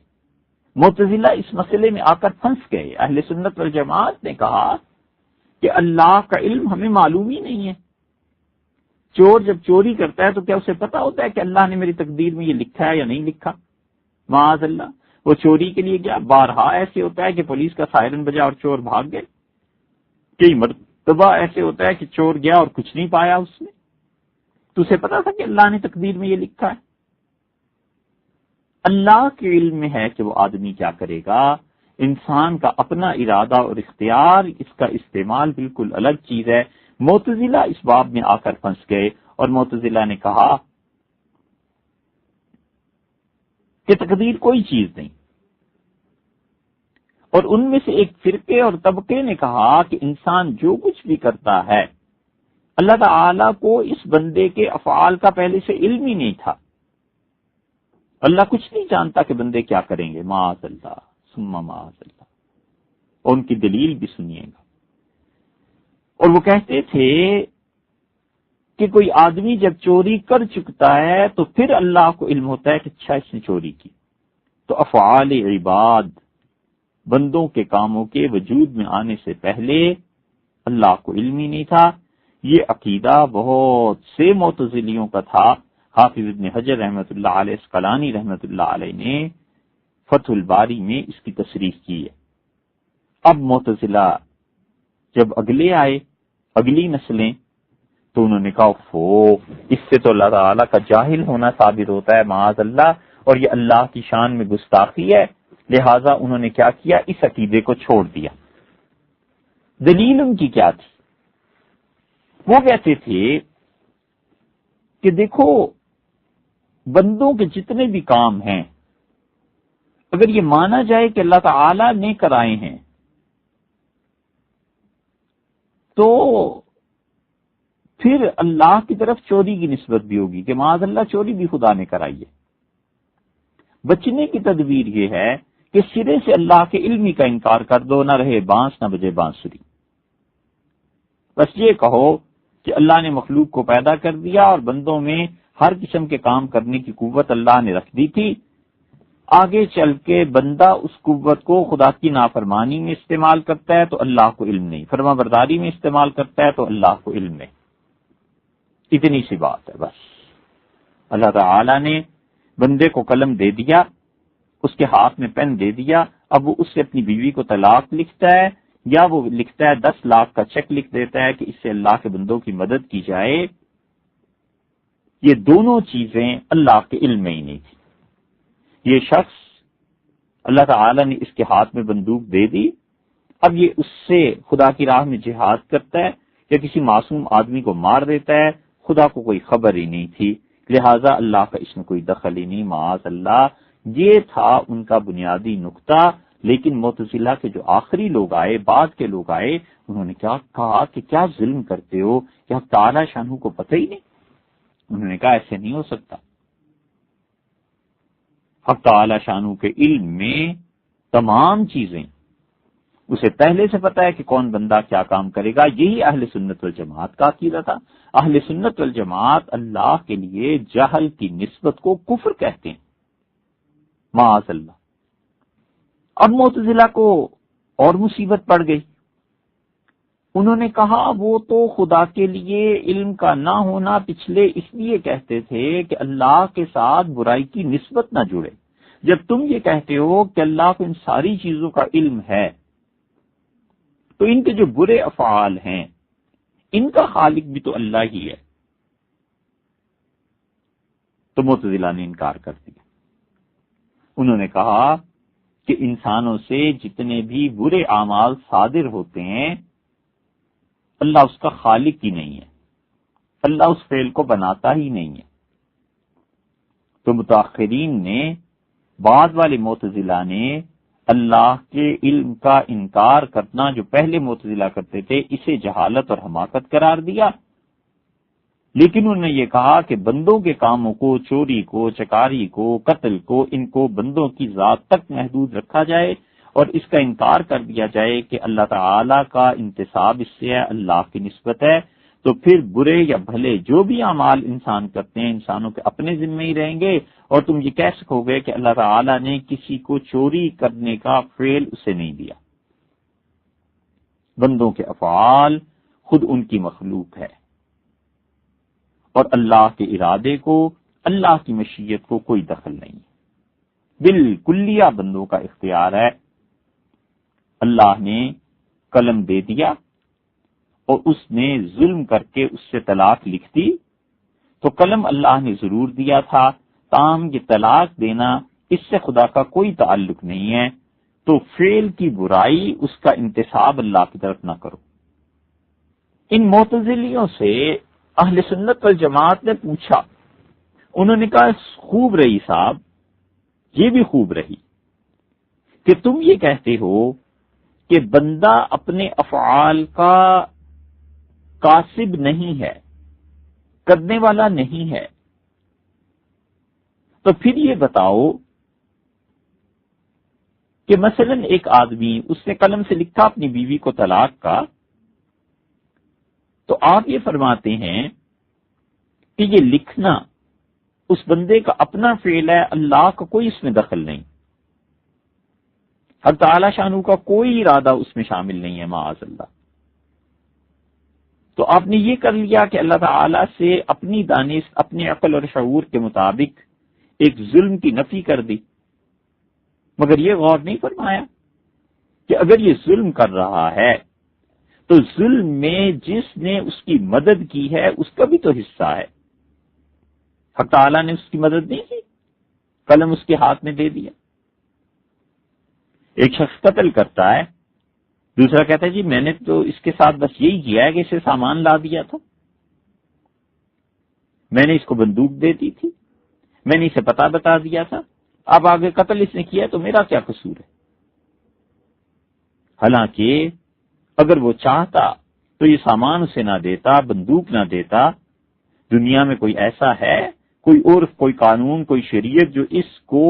معتزلہ اس مسئلے میں آ کر پھنس گئے۔ اہل سنت والجماعت نے کہا کہ اللہ کا علم ہمیں معلوم ہی نہیں ہے۔ چور جب چوری کرتا ہے تو کیا اسے پتا ہوتا ہے کہ اللہ نے میری تقدیر میں یہ لکھا ہے یا نہیں لکھا؟ معاذ اللہ، وہ چوری کے لیے کیا بارہا ایسے ہوتا ہے کہ پولیس کا سائرن بجا اور چور بھاگ گئے، کئی مرتبہ ایسے ہوتا ہے کہ چور گیا اور کچھ نہیں پایا اس نے، تو اسے پتا تھا کہ اللہ نے تقدیر میں یہ لکھا ہے؟ اللہ کے علم میں ہے کہ وہ آدمی کیا کرے گا. انسان کا اپنا ارادہ اور اختیار، اس کا استعمال بالکل الگ چیز ہے. معتزلہ اس باب میں آ کر پھنس گئے اور معتزلہ نے کہا کہ تقدیر کوئی چیز نہیں، اور ان میں سے ایک فرقے اور طبقے نے کہا کہ انسان جو کچھ بھی کرتا ہے اللہ تعالی کو اس بندے کے افعال کا پہلے سے علم ہی نہیں تھا. اللہ کچھ نہیں جانتا کہ بندے کیا کریں گے. معاذ اللہ ثم معاذ اللہ. اور ان کی دلیل بھی سنیے گا. اور وہ کہتے تھے کہ کوئی آدمی جب چوری کر چکتا ہے تو پھر اللہ کو علم ہوتا ہے کہ اچھا اس نے چوری کی. تو افعال عباد، بندوں کے کاموں کے وجود میں آنے سے پہلے اللہ کو علم ہی نہیں تھا. یہ عقیدہ بہت سے معتزلیوں کا تھا. حافظ ابن حجر رحمۃ اللہ علیہ، اسقلانی رحمۃ اللہ علیہ نے فتح الباری میں اس کی تصریح کی ہے. اب معتزلہ جب اگلے آئے، اگلی نسلیں، تو انہوں نے کہا اس سے تو اللہ تعالیٰ کا جاہل ہونا ثابت ہوتا ہے، معاذ اللہ، اور یہ اللہ کی شان میں گستاخی ہے. لہذا انہوں نے کیا کیا، اس عقیدے کو چھوڑ دیا. دلیل ان کی کیا تھی؟ وہ کہتے تھے کہ دیکھو بندوں کے جتنے بھی کام ہیں اگر یہ مانا جائے کہ اللہ تعالی نے کرائے ہیں تو پھر اللہ کی طرف چوری کی نسبت بھی ہوگی کہ معاذ اللہ چوری بھی خدا نے کرائی ہے. بچنے کی تدبیر یہ ہے کہ سرے سے اللہ کے علم کا انکار کر دو، نہ رہے بانس نہ بجے بانسری. بس یہ کہو کہ اللہ نے مخلوق کو پیدا کر دیا اور بندوں میں ہر قسم کے کام کرنے کی قوت اللہ نے رکھ دی تھی. آگے چل کے بندہ اس قوت کو خدا کی نافرمانی میں استعمال کرتا ہے تو اللہ کو علم نہیں، فرما برداری میں استعمال کرتا ہے تو اللہ کو علم نہیں. اتنی سی بات ہے بس. اللہ تعالی نے بندے کو قلم دے دیا، اس کے ہاتھ میں پین دے دیا، اب وہ اس سے اپنی بیوی کو طلاق لکھتا ہے یا وہ لکھتا ہے 10 لاکھ کا چیک لکھ دیتا ہے کہ اس سے اللہ کے بندوں کی مدد کی جائے. یہ دونوں چیزیں اللہ کے علم میں ہی نہیں تھی. یہ شخص اللہ تعالی نے اس کے ہاتھ میں بندوق دے دی، اب یہ اس سے خدا کی راہ میں جہاد کرتا ہے یا کسی معصوم آدمی کو مار دیتا ہے، خدا کو کوئی خبر ہی نہیں تھی. لہٰذا اللہ کا اس میں کوئی دخل ہی نہیں، معاذ اللہ. یہ تھا ان کا بنیادی نقطہ. لیکن معتزلہ کے جو آخری لوگ آئے، بعد کے لوگ آئے، انہوں نے کیا کہا کہ کیا ظلم کرتے ہو، کیا تعالی شانہ کو پتہ ہی نہیں. انہوں نے کہا ایسے نہیں ہو سکتا. حق تعالی شانہ کے علم میں تمام چیزیں اسے پہلے سے پتا ہے کہ کون بندہ کیا کام کرے گا. یہی اہل سنت والجماعت کا عقیدہ تھا. اہل سنت والجماعت اللہ کے لیے جہل کی نسبت کو کفر کہتے ہیں، معاذ اللہ. اب معتزلہ کو اور مصیبت پڑ گئی. انہوں نے کہا وہ تو خدا کے لیے علم کا نہ ہونا پچھلے اس لیے کہتے تھے کہ اللہ کے ساتھ برائی کی نسبت نہ جڑے. جب تم یہ کہتے ہو کہ اللہ کو ان ساری چیزوں کا علم ہے تو ان کے جو برے افعال ہیں ان کا خالق بھی تو اللہ ہی ہے. تو معتزلہ نے انکار کر دیا. انہوں نے کہا کہ انسانوں سے جتنے بھی برے اعمال صادر ہوتے ہیں اللہ اس کا خالق ہی نہیں ہے، اللہ اس فعل کو بناتا ہی نہیں ہے. تو متاخرین نے، بعد والے معتزلہ نے اللہ کے علم کا انکار کرنا جو پہلے معتزلہ کرتے تھے اسے جہالت اور حماقت قرار دیا. لیکن انہوں نے یہ کہا کہ بندوں کے کاموں کو، چوری کو، چکاری کو، قتل کو، ان کو بندوں کی ذات تک محدود رکھا جائے اور اس کا انکار کر دیا جائے کہ اللہ تعالی کا انتساب اس سے ہے، اللہ کی نسبت ہے. تو پھر برے یا بھلے جو بھی اعمال انسان کرتے ہیں انسانوں کے اپنے ذمے ہی رہیں گے. اور تم یہ کہہ سکو گے کہ اللہ تعالی نے کسی کو چوری کرنے کا فعل اسے نہیں دیا. بندوں کے افعال خود ان کی مخلوق ہے اور اللہ کے ارادے کو، اللہ کی مشیت کو کوئی دخل نہیں. بالکلیہ بندوں کا اختیار ہے. اللہ نے قلم دے دیا اور اس نے ظلم کر کے اس سے طلاق لکھ دی تو قلم اللہ نے ضرور دیا تھا، تاہم یہ طلاق دینا اس سے خدا کا کوئی تعلق نہیں ہے، تو فعل کی برائی اس کا انتساب اللہ کی طرف نہ کرو۔ ان معتزلیوں سے اہل سنت والجماعت نے پوچھا، انہوں نے کہا خوب رہی صاحب، یہ بھی خوب رہی کہ تم یہ کہتے ہو کہ بندہ اپنے افعال کا کاسب نہیں ہے، کرنے والا نہیں ہے، تو پھر یہ بتاؤ کہ مثلا ایک آدمی اس نے قلم سے لکھا اپنی بیوی کو طلاق کا، تو آپ یہ فرماتے ہیں کہ یہ لکھنا اس بندے کا اپنا فعل ہے، اللہ کا کوئی اس میں دخل نہیں، حق تعالی شانہ کا کوئی ارادہ اس میں شامل نہیں ہے، معاذ اللہ۔ تو آپ نے یہ کر لیا کہ اللہ تعالی سے اپنی دانش، اپنی عقل اور شعور کے مطابق ایک ظلم کی نفی کر دی، مگر یہ غور نہیں فرمایا کہ اگر یہ ظلم کر رہا ہے تو ظلم میں جس نے اس کی مدد کی ہے اس کا بھی تو حصہ ہے۔ حق تعالی نے اس کی مدد نہیں کی، قلم اس کے ہاتھ میں دے دیا۔ ایک شخص قتل کرتا ہے، دوسرا کہتا ہے جی میں نے تو اس کے ساتھ بس یہی کیا ہے کہ اسے سامان لا دیا تھا، میں نے اس کو بندوق دے دی تھی، میں نے اسے پتہ بتا دیا تھا، اب آگے قتل اس نے کیا تو میرا کیا قصور ہے؟ حالانکہ اگر وہ چاہتا تو یہ سامان اسے نہ دیتا، بندوق نہ دیتا۔ دنیا میں کوئی ایسا ہے، کوئی عرف، کوئی قانون، کوئی شریعت جو اس کو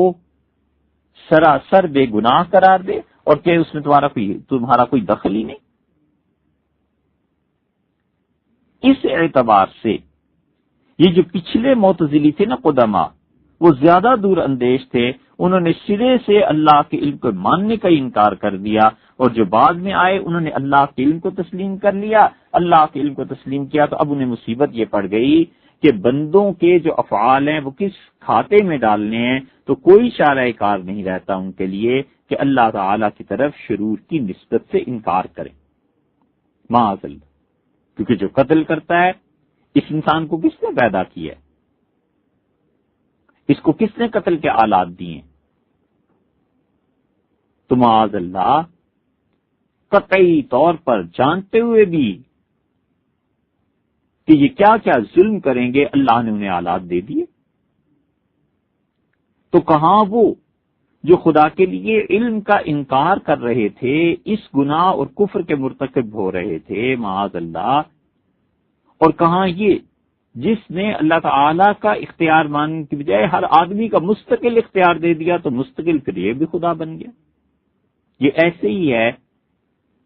سراسر بے گناہ قرار دے اور کہ اس میں تمہارا کوئی دخل ہی نہیں؟ اس اعتبار سے یہ جو پچھلے معتزلی تھے نا قدما، وہ زیادہ دور اندیش تھے، انہوں نے سرے سے اللہ کے علم کو ماننے کا انکار کر دیا، اور جو بعد میں آئے انہوں نے اللہ کے علم کو تسلیم کر لیا۔ اللہ کے علم کو تسلیم کیا تو اب انہیں مصیبت یہ پڑ گئی کہ بندوں کے جو افعال ہیں وہ کس کھاتے میں ڈالنے ہیں، تو کوئی چارہ کار نہیں رہتا ان کے لیے کہ اللہ تعالی کی طرف شرور کی نسبت سے انکار کریں، معاذ اللہ۔ کیونکہ جو قتل کرتا ہے اس انسان کو کس نے پیدا کیا ہے؟ اس کو کس نے قتل کے آلات دیے؟ تو معاذ اللہ قطعی طور پر جانتے ہوئے بھی کہ یہ کیا کیا ظلم کریں گے، اللہ نے انہیں آلات دے دیے۔ تو کہاں وہ جو خدا کے لیے علم کا انکار کر رہے تھے، اس گناہ اور کفر کے مرتکب ہو رہے تھے، معاذ اللہ، اور کہاں یہ جس نے اللہ تعالی کا اختیار ماننے کی بجائے ہر آدمی کا مستقل اختیار دے دیا تو مستقل پھر یہ بھی خدا بن گیا۔ یہ ایسے ہی ہے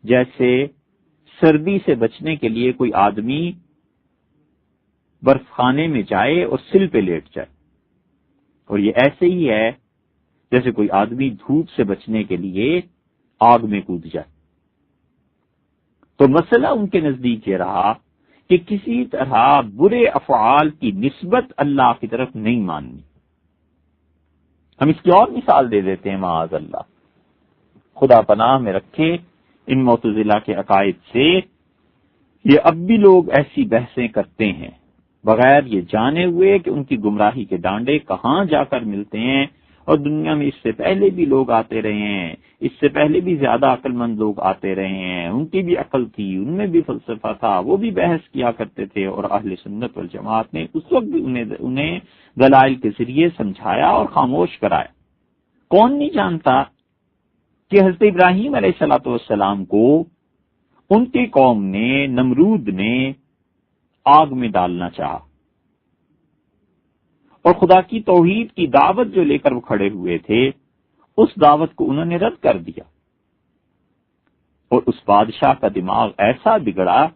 جیسے سردی سے بچنے کے لیے کوئی آدمی برف خانے میں جائے اور سل پہ لیٹ جائے، اور یہ ایسے ہی ہے جیسے کوئی آدمی دھوپ سے بچنے کے لیے آگ میں کود جائے۔ تو مسئلہ ان کے نزدیک یہ رہا کہ کسی طرح برے افعال کی نسبت اللہ کی طرف نہیں ماننی۔ ہم اس کی اور مثال دے دیتے ہیں، معاذ اللہ، خدا پناہ میں رکھے ان معتزلہ کے عقائد سے۔ یہ اب بھی لوگ ایسی بحثیں کرتے ہیں بغیر یہ جانے ہوئے کہ ان کی گمراہی کے ڈانڈے کہاں جا کر ملتے ہیں، اور دنیا میں اس سے پہلے بھی لوگ آتے رہے ہیں، اس سے پہلے بھی زیادہ عقل مند لوگ آتے رہے ہیں، ان کی بھی عقل تھی، ان میں بھی فلسفہ تھا، وہ بھی بحث کیا کرتے تھے، اور اہل سنت والجماعت نے اس وقت بھی انہیں دلائل کے ذریعے سمجھایا اور خاموش کرایا۔ کون نہیں جانتا کہ حضرت ابراہیم علیہ الصلوۃ والسلام کو ان کی قوم نے، نمرود نے آگ میں ڈالنا چاہا، اور خدا کی توحید کی دعوت جو لے کر وہ کھڑے ہوئے تھے اس دعوت کو انہوں نے رد کر دیا، اور اس بادشاہ کا دماغ ایسا بگڑا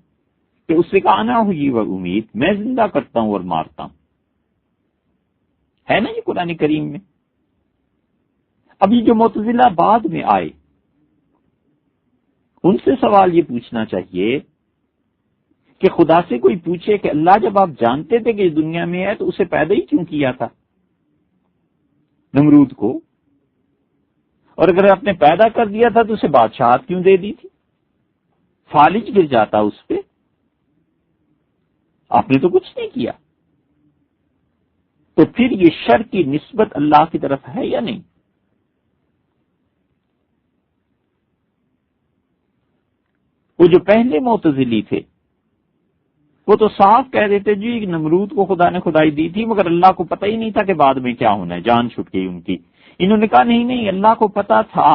کہ اس سے کہا انا ہوئی وہ امید، میں زندہ کرتا ہوں اور مارتا ہوں۔ ہے نا یہ قرآن کریم میں۔ اب یہ جو معتزلہ بعد میں آئے ان سے سوال یہ پوچھنا چاہیے کہ خدا سے کوئی پوچھے کہ اللہ جب آپ جانتے تھے کہ یہ دنیا میں ہے تو اسے پیدا ہی کیوں کیا تھا نمرود کو، اور اگر آپ نے پیدا کر دیا تھا تو اسے بادشاہت کیوں دے دی تھی؟ فالج گر جاتا اس پہ، آپ نے تو کچھ نہیں کیا۔ تو پھر یہ شر کی نسبت اللہ کی طرف ہے یا نہیں؟ وہ جو پہلے معتزلی تھے وہ تو صاف کہہ دیتے جی نمرود کو خدا نے خدائی دی تھی مگر اللہ کو پتہ ہی نہیں تھا کہ بعد میں کیا ہونا ہے، جان چھٹ گئی ان کی۔ انہوں نے کہا نہیں اللہ کو پتا تھا،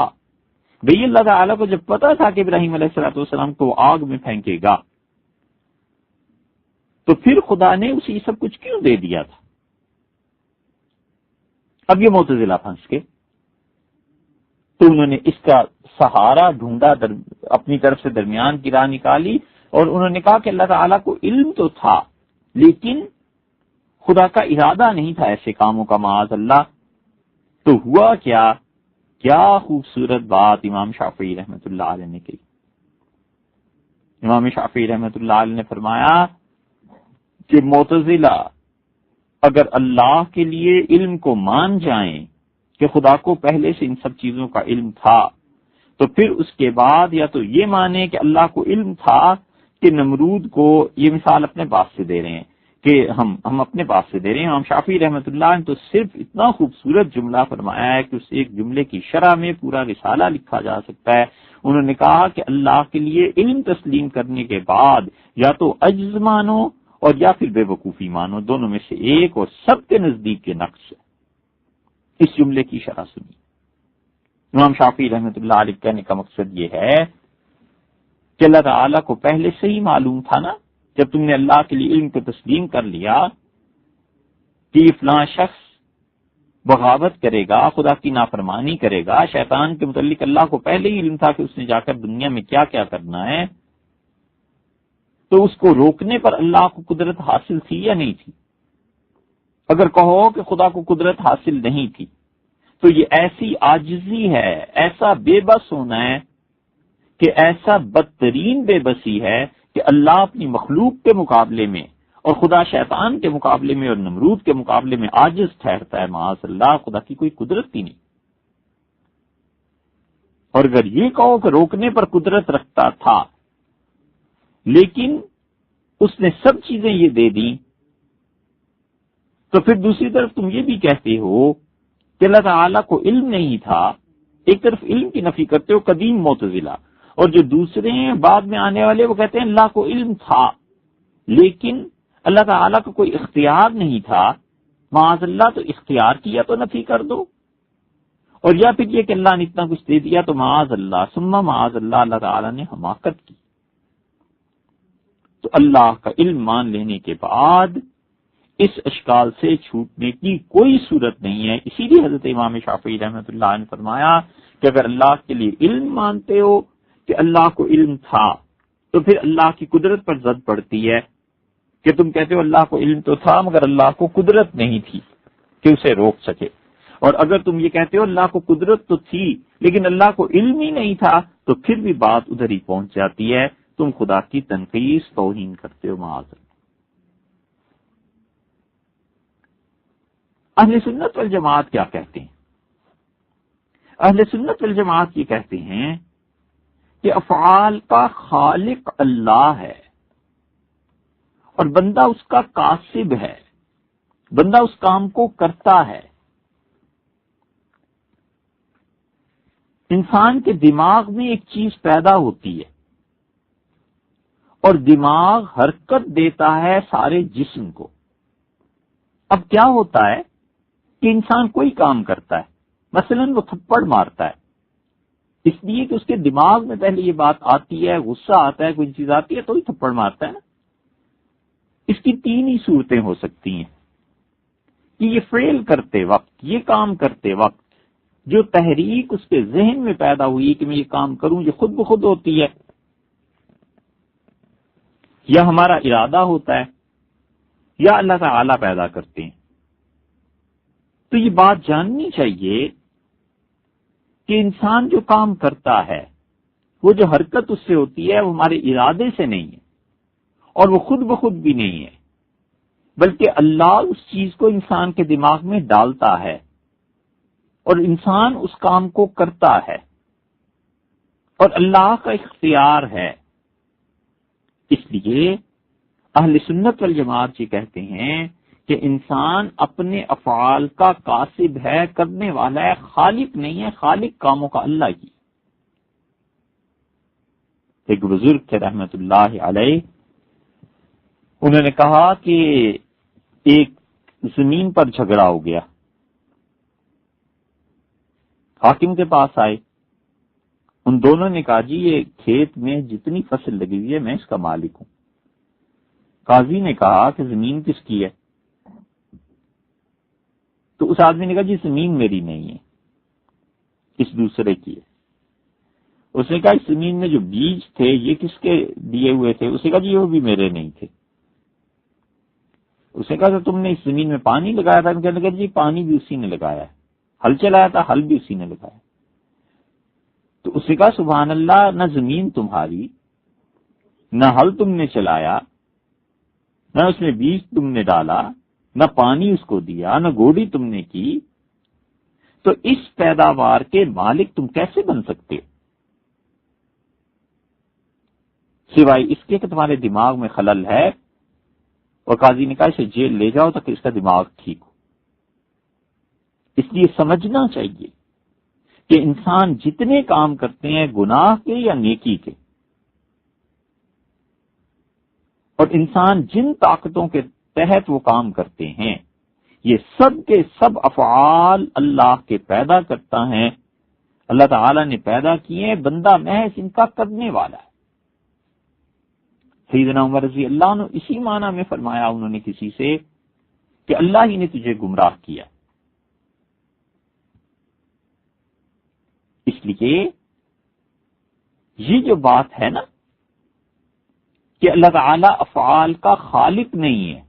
بھئی اللہ تعالیٰ کو جب پتا تھا کہ ابراہیم علیہ الصلوۃ والسلام کو آگ میں پھینکے گا تو پھر خدا نے اسے یہ سب کچھ کیوں دے دیا تھا؟ اب یہ معتزلہ پھنس کے تو انہوں نے اس کا سہارا ڈھونڈا، اپنی طرف سے درمیان کی راہ نکالی، اور انہوں نے کہا کہ اللہ تعالیٰ کو علم تو تھا لیکن خدا کا ارادہ نہیں تھا ایسے کاموں کا، معاذ اللہ۔ تو ہوا کیا خوبصورت بات امام شافعی رحمۃ اللہ علیہ نے کہی۔ امام شافعی رحمۃ اللہ علیہ نے فرمایا کہ معتزلہ اگر اللہ کے لیے علم کو مان جائیں کہ خدا کو پہلے سے ان سب چیزوں کا علم تھا، تو پھر اس کے بعد یا تو یہ مانے کہ اللہ کو علم تھا کہ نمرود کو، یہ مثال اپنے باپ سے دے رہے ہیں کہ ہم اپنے باپ سے دے رہے ہیں، امام شافعی رحمۃ اللہ نے تو صرف اتنا خوبصورت جملہ فرمایا ہے کہ اس ایک جملے کی شرح میں پورا رسالہ لکھا جا سکتا ہے۔ انہوں نے کہا کہ اللہ کے لیے علم تسلیم کرنے کے بعد یا تو عجز مانو اور یا پھر بے وقوفی مانو، دونوں میں سے ایک، اور سب کے نزدیک کے نقص ہے۔ اس جملے کی شرح سنی۔ امام شافعی رحمۃ اللہ علیہ کہنے کا مقصد یہ ہے کہ اللہ تعالیٰ کو پہلے سے ہی معلوم تھا نا، جب تم نے اللہ کے لیے علم کو تسلیم کر لیا کہ یہ فلاں شخص بغاوت کرے گا، خدا کی نافرمانی کرے گا، شیطان کے متعلق اللہ کو پہلے ہی علم تھا کہ اس نے جا کر دنیا میں کیا کیا کرنا ہے، تو اس کو روکنے پر اللہ کو قدرت حاصل تھی یا نہیں تھی؟ اگر کہو کہ خدا کو قدرت حاصل نہیں تھی تو یہ ایسی عاجزی ہے، ایسا بے بس ہونا ہے کہ ایسا بدترین بے بسی ہے کہ اللہ اپنی مخلوق کے مقابلے میں اور خدا شیطان کے مقابلے میں اور نمرود کے مقابلے میں عاجز ٹھہرتا ہے، معاذ اللہ، خدا کی کوئی قدرت ہی نہیں۔ اور اگر یہ کہو کہ روکنے پر قدرت رکھتا تھا لیکن اس نے سب چیزیں یہ دے دیں، تو پھر دوسری طرف تم یہ بھی کہتے ہو کہ اللہ تعالیٰ کو علم نہیں تھا۔ ایک طرف علم کی نفی کرتے ہو قدیم معتزلہ، اور جو دوسرے ہیں بعد میں آنے والے وہ کہتے ہیں اللہ کو علم تھا لیکن اللہ تعالیٰ کا کوئی اختیار نہیں تھا، معاذ اللہ، تو اختیار کیا تو نفی کر دو، اور یا پھر یہ کہ اللہ نے اتنا کچھ دے دیا تو معاذ اللہ ثم معاذ اللہ اللہ تعالیٰ نے حماقت کی۔ تو اللہ کا علم مان لینے کے بعد اس اشکال سے چھوٹنے کی کوئی صورت نہیں ہے۔ اسی لیے حضرت امام شافعی رحمۃ اللہ نے فرمایا کہ اگر اللہ کے لیے علم مانتے ہو کہ اللہ کو علم تھا تو پھر اللہ کی قدرت پر زد پڑتی ہے کہ تم کہتے ہو اللہ کو علم تو تھا مگر اللہ کو قدرت نہیں تھی کہ اسے روک سکے، اور اگر تم یہ کہتے ہو اللہ کو قدرت تو تھی لیکن اللہ کو علم ہی نہیں تھا تو پھر بھی بات ادھر ہی پہنچ جاتی ہے، تم خدا کی تنقیص توہین کرتے ہو، معاذ اللہ۔ اہل سنت والجماعت کیا کہتے ہیں؟ اہل سنت والجماعت یہ کہتے ہیں کہ افعال کا خالق اللہ ہے اور بندہ اس کا کاسب ہے، بندہ اس کام کو کرتا ہے۔ انسان کے دماغ میں ایک چیز پیدا ہوتی ہے اور دماغ حرکت دیتا ہے سارے جسم کو۔ اب کیا ہوتا ہے کہ انسان کوئی کام کرتا ہے، مثلا وہ تھپڑ مارتا ہے، اس لیے کہ اس کے دماغ میں پہلے یہ بات آتی ہے، غصہ آتا ہے، کوئی چیز آتی ہے تو ہی تھپڑ مارتا ہے نا۔ اس کی تین ہی صورتیں ہو سکتی ہیں کہ یہ فعل کرتے وقت، یہ کام کرتے وقت جو تحریک اس کے ذہن میں پیدا ہوئی کہ میں یہ کام کروں، یہ خود بخود ہوتی ہے، یا ہمارا ارادہ ہوتا ہے، یا اللہ تعالی پیدا کرتے ہیں۔ تو یہ بات جاننی چاہیے کہ انسان جو کام کرتا ہے، وہ جو حرکت اس سے ہوتی ہے وہ ہمارے ارادے سے نہیں ہے اور وہ خود بخود بھی نہیں ہے، بلکہ اللہ اس چیز کو انسان کے دماغ میں ڈالتا ہے اور انسان اس کام کو کرتا ہے اور اللہ کا اختیار ہے۔ اس لیے اہل سنت والجماعت یہ کہتے ہیں کہ انسان اپنے افعال کا کاسب ہے، کرنے والا ہے، خالق نہیں ہے، خالق کاموں کا اللہ کی۔ ایک بزرگ تھے رحمت اللہ علیہ، انہوں نے کہا کہ ایک زمین پر جھگڑا ہو گیا، حاکم کے پاس آئے، ان دونوں نے کہا جی یہ کھیت میں جتنی فصل لگی ہوئی ہے میں اس کا مالک ہوں۔ قاضی نے کہا کہ زمین کس کی ہے؟ تو اس آدمی نے کہا جی زمین میری نہیں ہے، اس دوسرے کی ہے۔ اس نے کہا اس زمین میں جو بیج تھے یہ کس کے دیے ہوئے تھے؟ اس نے کہا جی وہ بھی میرے نہیں تھے۔ اس نے کہا تو تم نے اس زمین میں پانی لگایا تھا؟ کہنے لگا جی پانی بھی اسی نے لگایا ہے، ہل چلایا تھا، ہل بھی اسی نے لگایا۔ تو اس نے کہا سبحان اللہ، نہ زمین تمہاری، نہ ہل تم نے چلایا، نہ اس میں بیج تم نے ڈالا، نہ پانی اس کو دیا، نہ گوڑی تم نے کی، تو اس پیداوار کے مالک تم کیسے بن سکتے ہو؟ سوائے اس کے کہ تمہارے دماغ میں خلل ہے۔ اور قاضی نے کہا اسے جیل لے جاؤ تاکہ اس کا دماغ ٹھیک ہو۔ اس لیے سمجھنا چاہیے کہ انسان جتنے کام کرتے ہیں گناہ کے یا نیکی کے، اور انسان جن طاقتوں کے تحت وہ کام کرتے ہیں، یہ سب کے سب افعال اللہ کے پیدا کرتا ہے، اللہ تعالی نے پیدا کیے، بندہ محض ان کا کرنے والا ہے۔ سیدنا عمر رضی اللہ عنہ اسی معنی میں فرمایا انہوں نے کسی سے کہ اللہ ہی نے تجھے گمراہ کیا۔ اس لیے یہ جو بات ہے نا کہ اللہ تعالی افعال کا خالق نہیں ہے،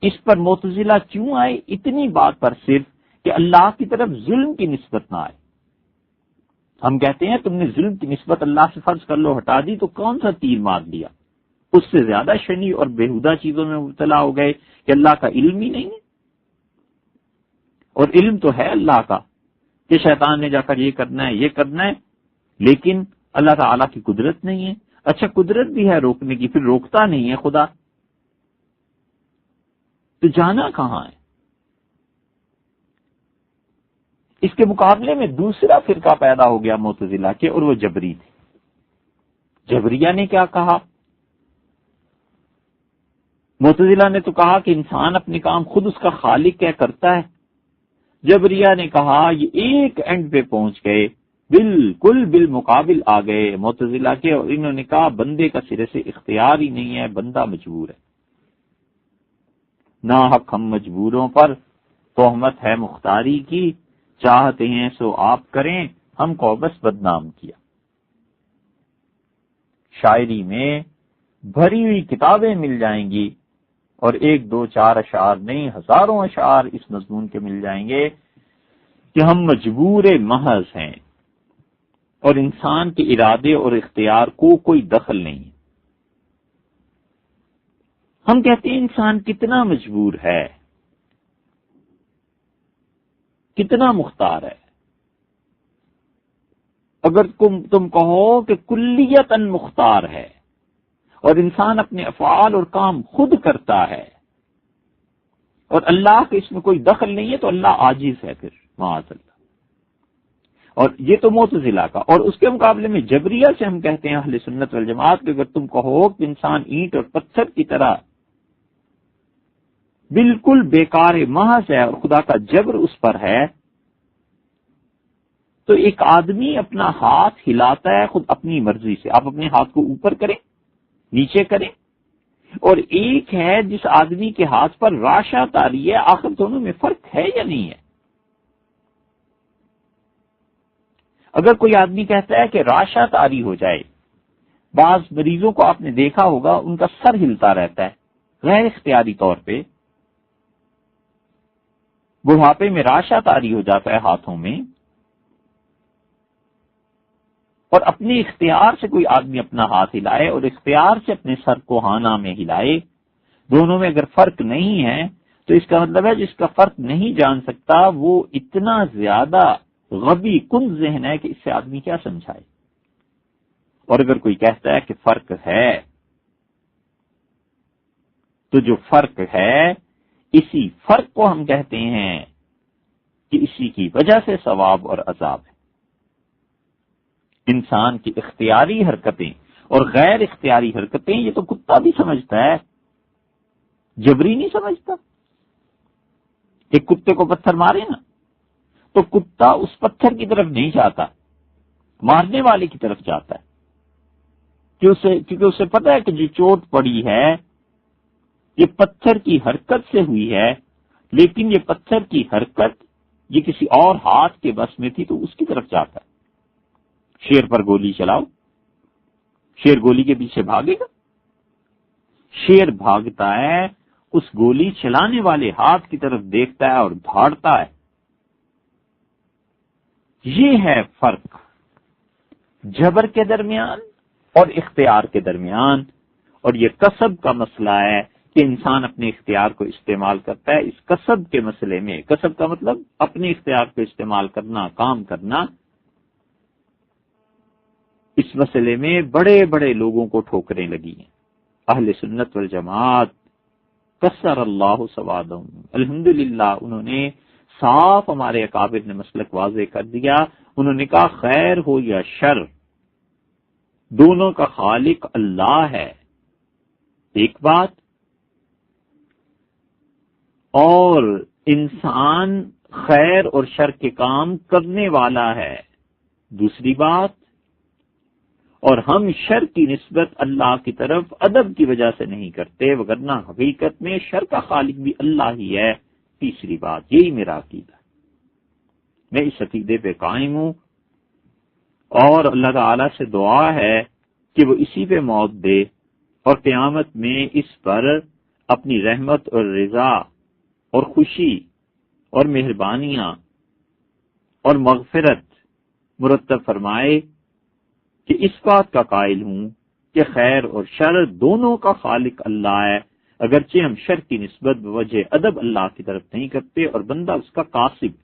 اس پر معتزلہ کیوں آئے؟ اتنی بات پر صرف کہ اللہ کی طرف ظلم کی نسبت نہ آئے۔ ہم کہتے ہیں تم نے ظلم کی نسبت اللہ سے فرض کر لو ہٹا دی تو کون سا تیر مار دیا؟ اس سے زیادہ شنی اور بےہودہ چیزوں میں مبتلا ہو گئے کہ اللہ کا علم ہی نہیں ہے۔ اور علم تو ہے اللہ کا کہ شیطان نے جا کر یہ کرنا ہے یہ کرنا ہے، لیکن اللہ تعالیٰ کی قدرت نہیں ہے۔ اچھا قدرت بھی ہے روکنے کی، پھر روکتا نہیں ہے خدا، تو جانا کہاں ہے؟ اس کے مقابلے میں دوسرا فرقہ پیدا ہو گیا معتزلہ کے، اور وہ جبری تھے۔ جبریہ نے کیا کہا؟ معتزلہ نے تو کہا کہ انسان اپنے کام خود اس کا خالق کیا کرتا ہے، جبریہ نے کہا یہ ایک اینڈ پہ پہنچ گئے، بالکل بالمقابل آ گئے معتزلہ کے، اور انہوں نے کہا بندے کا سرے سے اختیار ہی نہیں ہے، بندہ مجبور ہے۔ ناحق ہم مجبوروں پر تہمت ہے مختاری کی، چاہتے ہیں سو آپ کریں، ہم کو بس بدنام کیا۔ شاعری میں بھری ہوئی کتابیں مل جائیں گی، اور ایک دو چار اشعار نہیں ہزاروں اشعار اس مضمون کے مل جائیں گے کہ ہم مجبور محض ہیں، اور انسان کے ارادے اور اختیار کو کوئی دخل نہیں۔ ہم کہتے ہیں انسان کتنا مجبور ہے، کتنا مختار ہے۔ اگر تم کہو کہ کلیتاً مختار ہے اور انسان اپنے افعال اور کام خود کرتا ہے اور اللہ کے اس میں کوئی دخل نہیں ہے، تو اللہ عاجز ہے پھر معاذ اللہ۔ اور یہ تو معتزلہ کا، اور اس کے مقابلے میں جبریہ سے ہم کہتے ہیں اہل سنت والجماعت کہ اگر تم کہو کہ انسان اینٹ اور پتھر کی طرح بالکل بیکار محض ہے اور خدا کا جبر اس پر ہے، تو ایک آدمی اپنا ہاتھ ہلاتا ہے خود اپنی مرضی سے، آپ اپنے ہاتھ کو اوپر کریں نیچے کریں، اور ایک ہے جس آدمی کے ہاتھ پر راشا تاری ہے، آخر دونوں میں فرق ہے یا نہیں ہے؟ اگر کوئی آدمی کہتا ہے کہ راشا تاری ہو جائے، بعض مریضوں کو آپ نے دیکھا ہوگا ان کا سر ہلتا رہتا ہے غیر اختیاری طور پہ، بڑھاپے میں راشا تاری ہو جاتا ہے ہاتھوں میں، اور اپنے اختیار سے کوئی آدمی اپنا ہاتھ ہلائے اور اختیار سے اپنے سر کو ہانا میں ہلائے، دونوں میں اگر فرق نہیں ہے تو اس کا مطلب ہے جس کا فرق نہیں جان سکتا وہ اتنا زیادہ غبی کن ذہن ہے کہ اس سے آدمی کیا سمجھائے۔ اور اگر کوئی کہتا ہے کہ فرق ہے، تو جو فرق ہے اسی فرق کو ہم کہتے ہیں کہ اسی کی وجہ سے ثواب اور عذاب ہے۔ انسان کی اختیاری حرکتیں اور غیر اختیاری حرکتیں یہ تو کتا بھی سمجھتا ہے، جبری نہیں سمجھتا۔ ایک کتے کو پتھر مارے نا تو کتا اس پتھر کی طرف نہیں جاتا، مارنے والے کی طرف جاتا ہے، کیونکہ اسے پتا ہے کہ جو چوٹ پڑی ہے یہ پتھر کی حرکت سے ہوئی ہے، لیکن یہ پتھر کی حرکت یہ کسی اور ہاتھ کے بس میں تھی تو اس کی طرف جاتا ہے۔ شیر پر گولی چلاؤ، شیر گولی کے پیچھے بھاگے گا؟ شیر بھاگتا ہے اس گولی چلانے والے ہاتھ کی طرف دیکھتا ہے اور دھاڑتا ہے۔ یہ ہے فرق جبر کے درمیان اور اختیار کے درمیان، اور یہ کسب کا مسئلہ ہے کہ انسان اپنے اختیار کو استعمال کرتا ہے۔ اس کسب کے مسئلے میں، کسب کا مطلب اپنے اختیار کو استعمال کرنا، کام کرنا، اس مسئلے میں بڑے بڑے لوگوں کو ٹھوکریں لگی ہیں۔ اہل سنت والجماعت کسر اللہ سوادہم، الحمدللہ انہوں نے صاف، ہمارے اکابر نے مسلک واضح کر دیا، انہوں نے کہا خیر ہو یا شر دونوں کا خالق اللہ ہے، ایک بات، اور انسان خیر اور شر کے کام کرنے والا ہے، دوسری بات، اور ہم شر کی نسبت اللہ کی طرف ادب کی وجہ سے نہیں کرتے، وگرنہ حقیقت میں شر کا خالق بھی اللہ ہی ہے، تیسری بات۔ یہی میرا عقیدہ ہے، میں اس عقیدے پہ قائم ہوں، اور اللہ تعالی سے دعا ہے کہ وہ اسی پہ موت دے اور قیامت میں اس پر اپنی رحمت اور رضا اور خوشی اور مہربانیاں اور مغفرت مرتب فرمائے کہ اس بات کا قائل ہوں کہ خیر اور شر دونوں کا خالق اللہ ہے، اگرچہ ہم شر کی نسبت بوجہ ادب اللہ کی طرف نہیں کرتے اور بندہ اس کا کاسب۔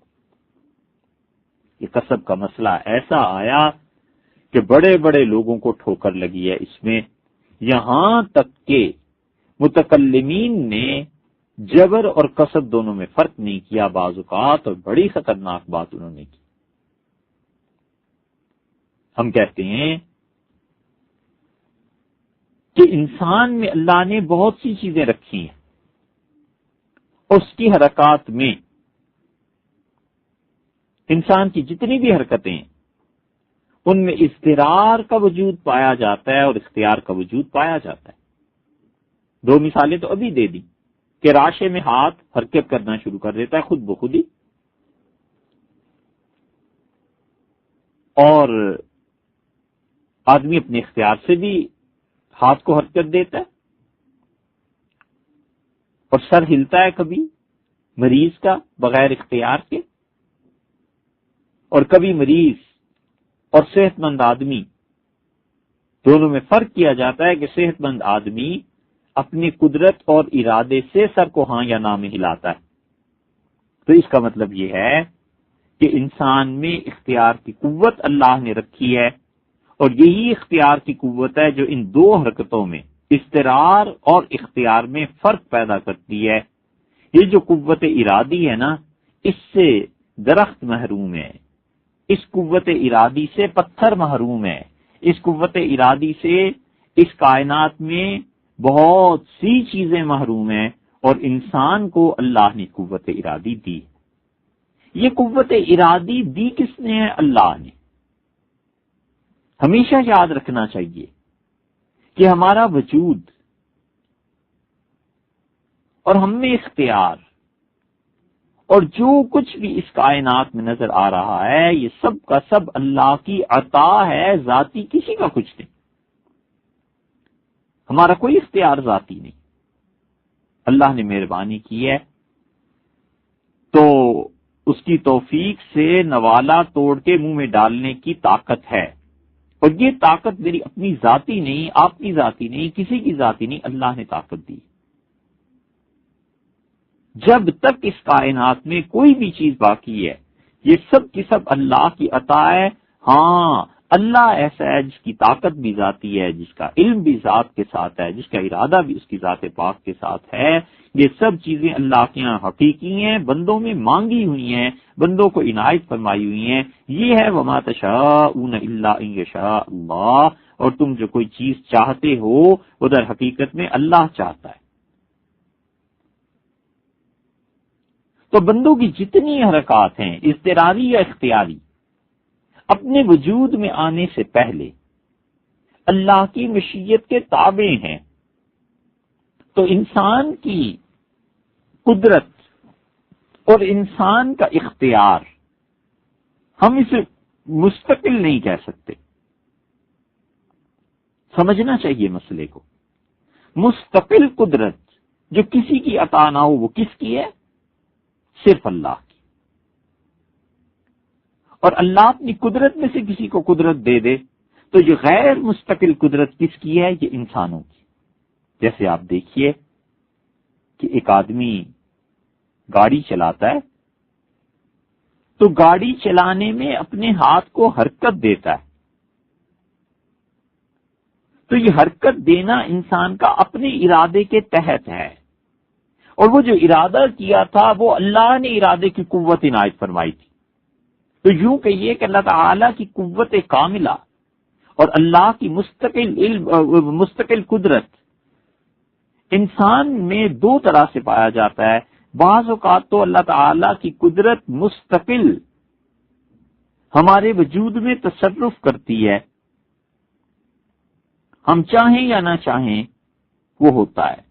یہ کسب کا مسئلہ ایسا آیا کہ بڑے بڑے لوگوں کو ٹھوکر لگی ہے اس میں، یہاں تک کہ متکلمین نے جبر اور کسب دونوں میں فرق نہیں کیا بعض اوقات، اور بڑی خطرناک بات انہوں نے کی۔ ہم کہتے ہیں کہ انسان میں اللہ نے بہت سی چیزیں رکھی ہیں، اس کی حرکات میں انسان کی جتنی بھی حرکتیں ہیں ان میں اضطرار کا وجود پایا جاتا ہے اور اختیار کا وجود پایا جاتا ہے۔ دو مثالیں تو ابھی دے دی کہ راشے میں ہاتھ حرکت کرنا شروع کر دیتا ہے خود بخود ہی، اور آدمی اپنے اختیار سے بھی ہاتھ کو حرکت دیتا ہے، اور سر ہلتا ہے کبھی مریض کا بغیر اختیار کے، اور کبھی مریض اور صحت مند آدمی دونوں میں فرق کیا جاتا ہے کہ صحت مند آدمی اپنی قدرت اور ارادے سے سر کو ہاں یا نہ میں ہلاتا ہے۔ تو اس کا مطلب یہ ہے کہ انسان میں اختیار کی قوت اللہ نے رکھی ہے، اور یہی اختیار کی قوت ہے جو ان دو حرکتوں میں اضطرار اور اختیار میں فرق پیدا کرتی ہے۔ یہ جو قوت ارادی ہے نا، اس سے درخت محروم ہے، اس قوت ارادی سے پتھر محروم ہے، اس قوت ارادی سے اس کائنات میں بہت سی چیزیں محروم ہیں، اور انسان کو اللہ نے قوت ارادی دی۔ یہ قوت ارادی دی کس نے ہے؟ اللہ نے۔ ہمیشہ یاد رکھنا چاہیے کہ ہمارا وجود اور ہم میں اختیار اور جو کچھ بھی اس کائنات میں نظر آ رہا ہے یہ سب کا سب اللہ کی عطا ہے، ذاتی کسی کا کچھ نہیں، ہمارا کوئی اختیار ذاتی نہیں، اللہ نے مہربانی کی ہے تو اس کی توفیق سے نوالا توڑ کے منہ میں ڈالنے کی طاقت ہے، اور یہ طاقت میری اپنی ذاتی نہیں، آپ کی ذاتی نہیں، کسی کی ذاتی نہیں، اللہ نے طاقت دی۔ جب تک اس کائنات میں کوئی بھی چیز باقی ہے یہ سب کی سب اللہ کی عطا ہے۔ ہاں، اللہ ایسا ہے جس کی طاقت بھی ذاتی ہے، جس کا علم بھی ذات کے ساتھ ہے، جس کا ارادہ بھی اس کی ذات پاک کے ساتھ ہے. یہ سب چیزیں اللہ کے یہاں حقیقی ہیں، بندوں میں مانگی ہوئی ہیں، بندوں کو عنایت فرمائی ہوئی ہیں. یہ ہے وما تشاءون الا ان یشاء اللہ. اور تم جو کوئی چیز چاہتے ہو وہ در حقیقت میں اللہ چاہتا ہے. تو بندوں کی جتنی حرکات ہیں اضطراری یا اختیاری، اپنے وجود میں آنے سے پہلے اللہ کی مشیت کے تابع ہیں. تو انسان کی قدرت اور انسان کا اختیار ہم اسے مستقل نہیں کہہ سکتے. سمجھنا چاہیے مسئلے کو. مستقل قدرت جو کسی کی عطا نہ ہو وہ کس کی ہے؟ صرف اللہ کی. اور اللہ اپنی قدرت میں سے کسی کو قدرت دے دے تو یہ غیر مستقل قدرت کس کی ہے؟ یہ انسانوں کی. جیسے آپ دیکھیے کہ ایک آدمی گاڑی چلاتا ہے تو گاڑی چلانے میں اپنے ہاتھ کو حرکت دیتا ہے. تو یہ حرکت دینا انسان کا اپنے ارادے کے تحت ہے، اور وہ جو ارادہ کیا تھا وہ اللہ نے ارادے کی قوت عنایت فرمائی تھی. تو یوں کہیے کہ اللہ تعالی کی قوت کاملہ اور اللہ کی مستقل علم، مستقل قدرت انسان میں دو طرح سے پایا جاتا ہے. بعض اوقات تو اللہ تعالی کی قدرت مستقل ہمارے وجود میں تصرف کرتی ہے، ہم چاہیں یا نہ چاہیں وہ ہوتا ہے.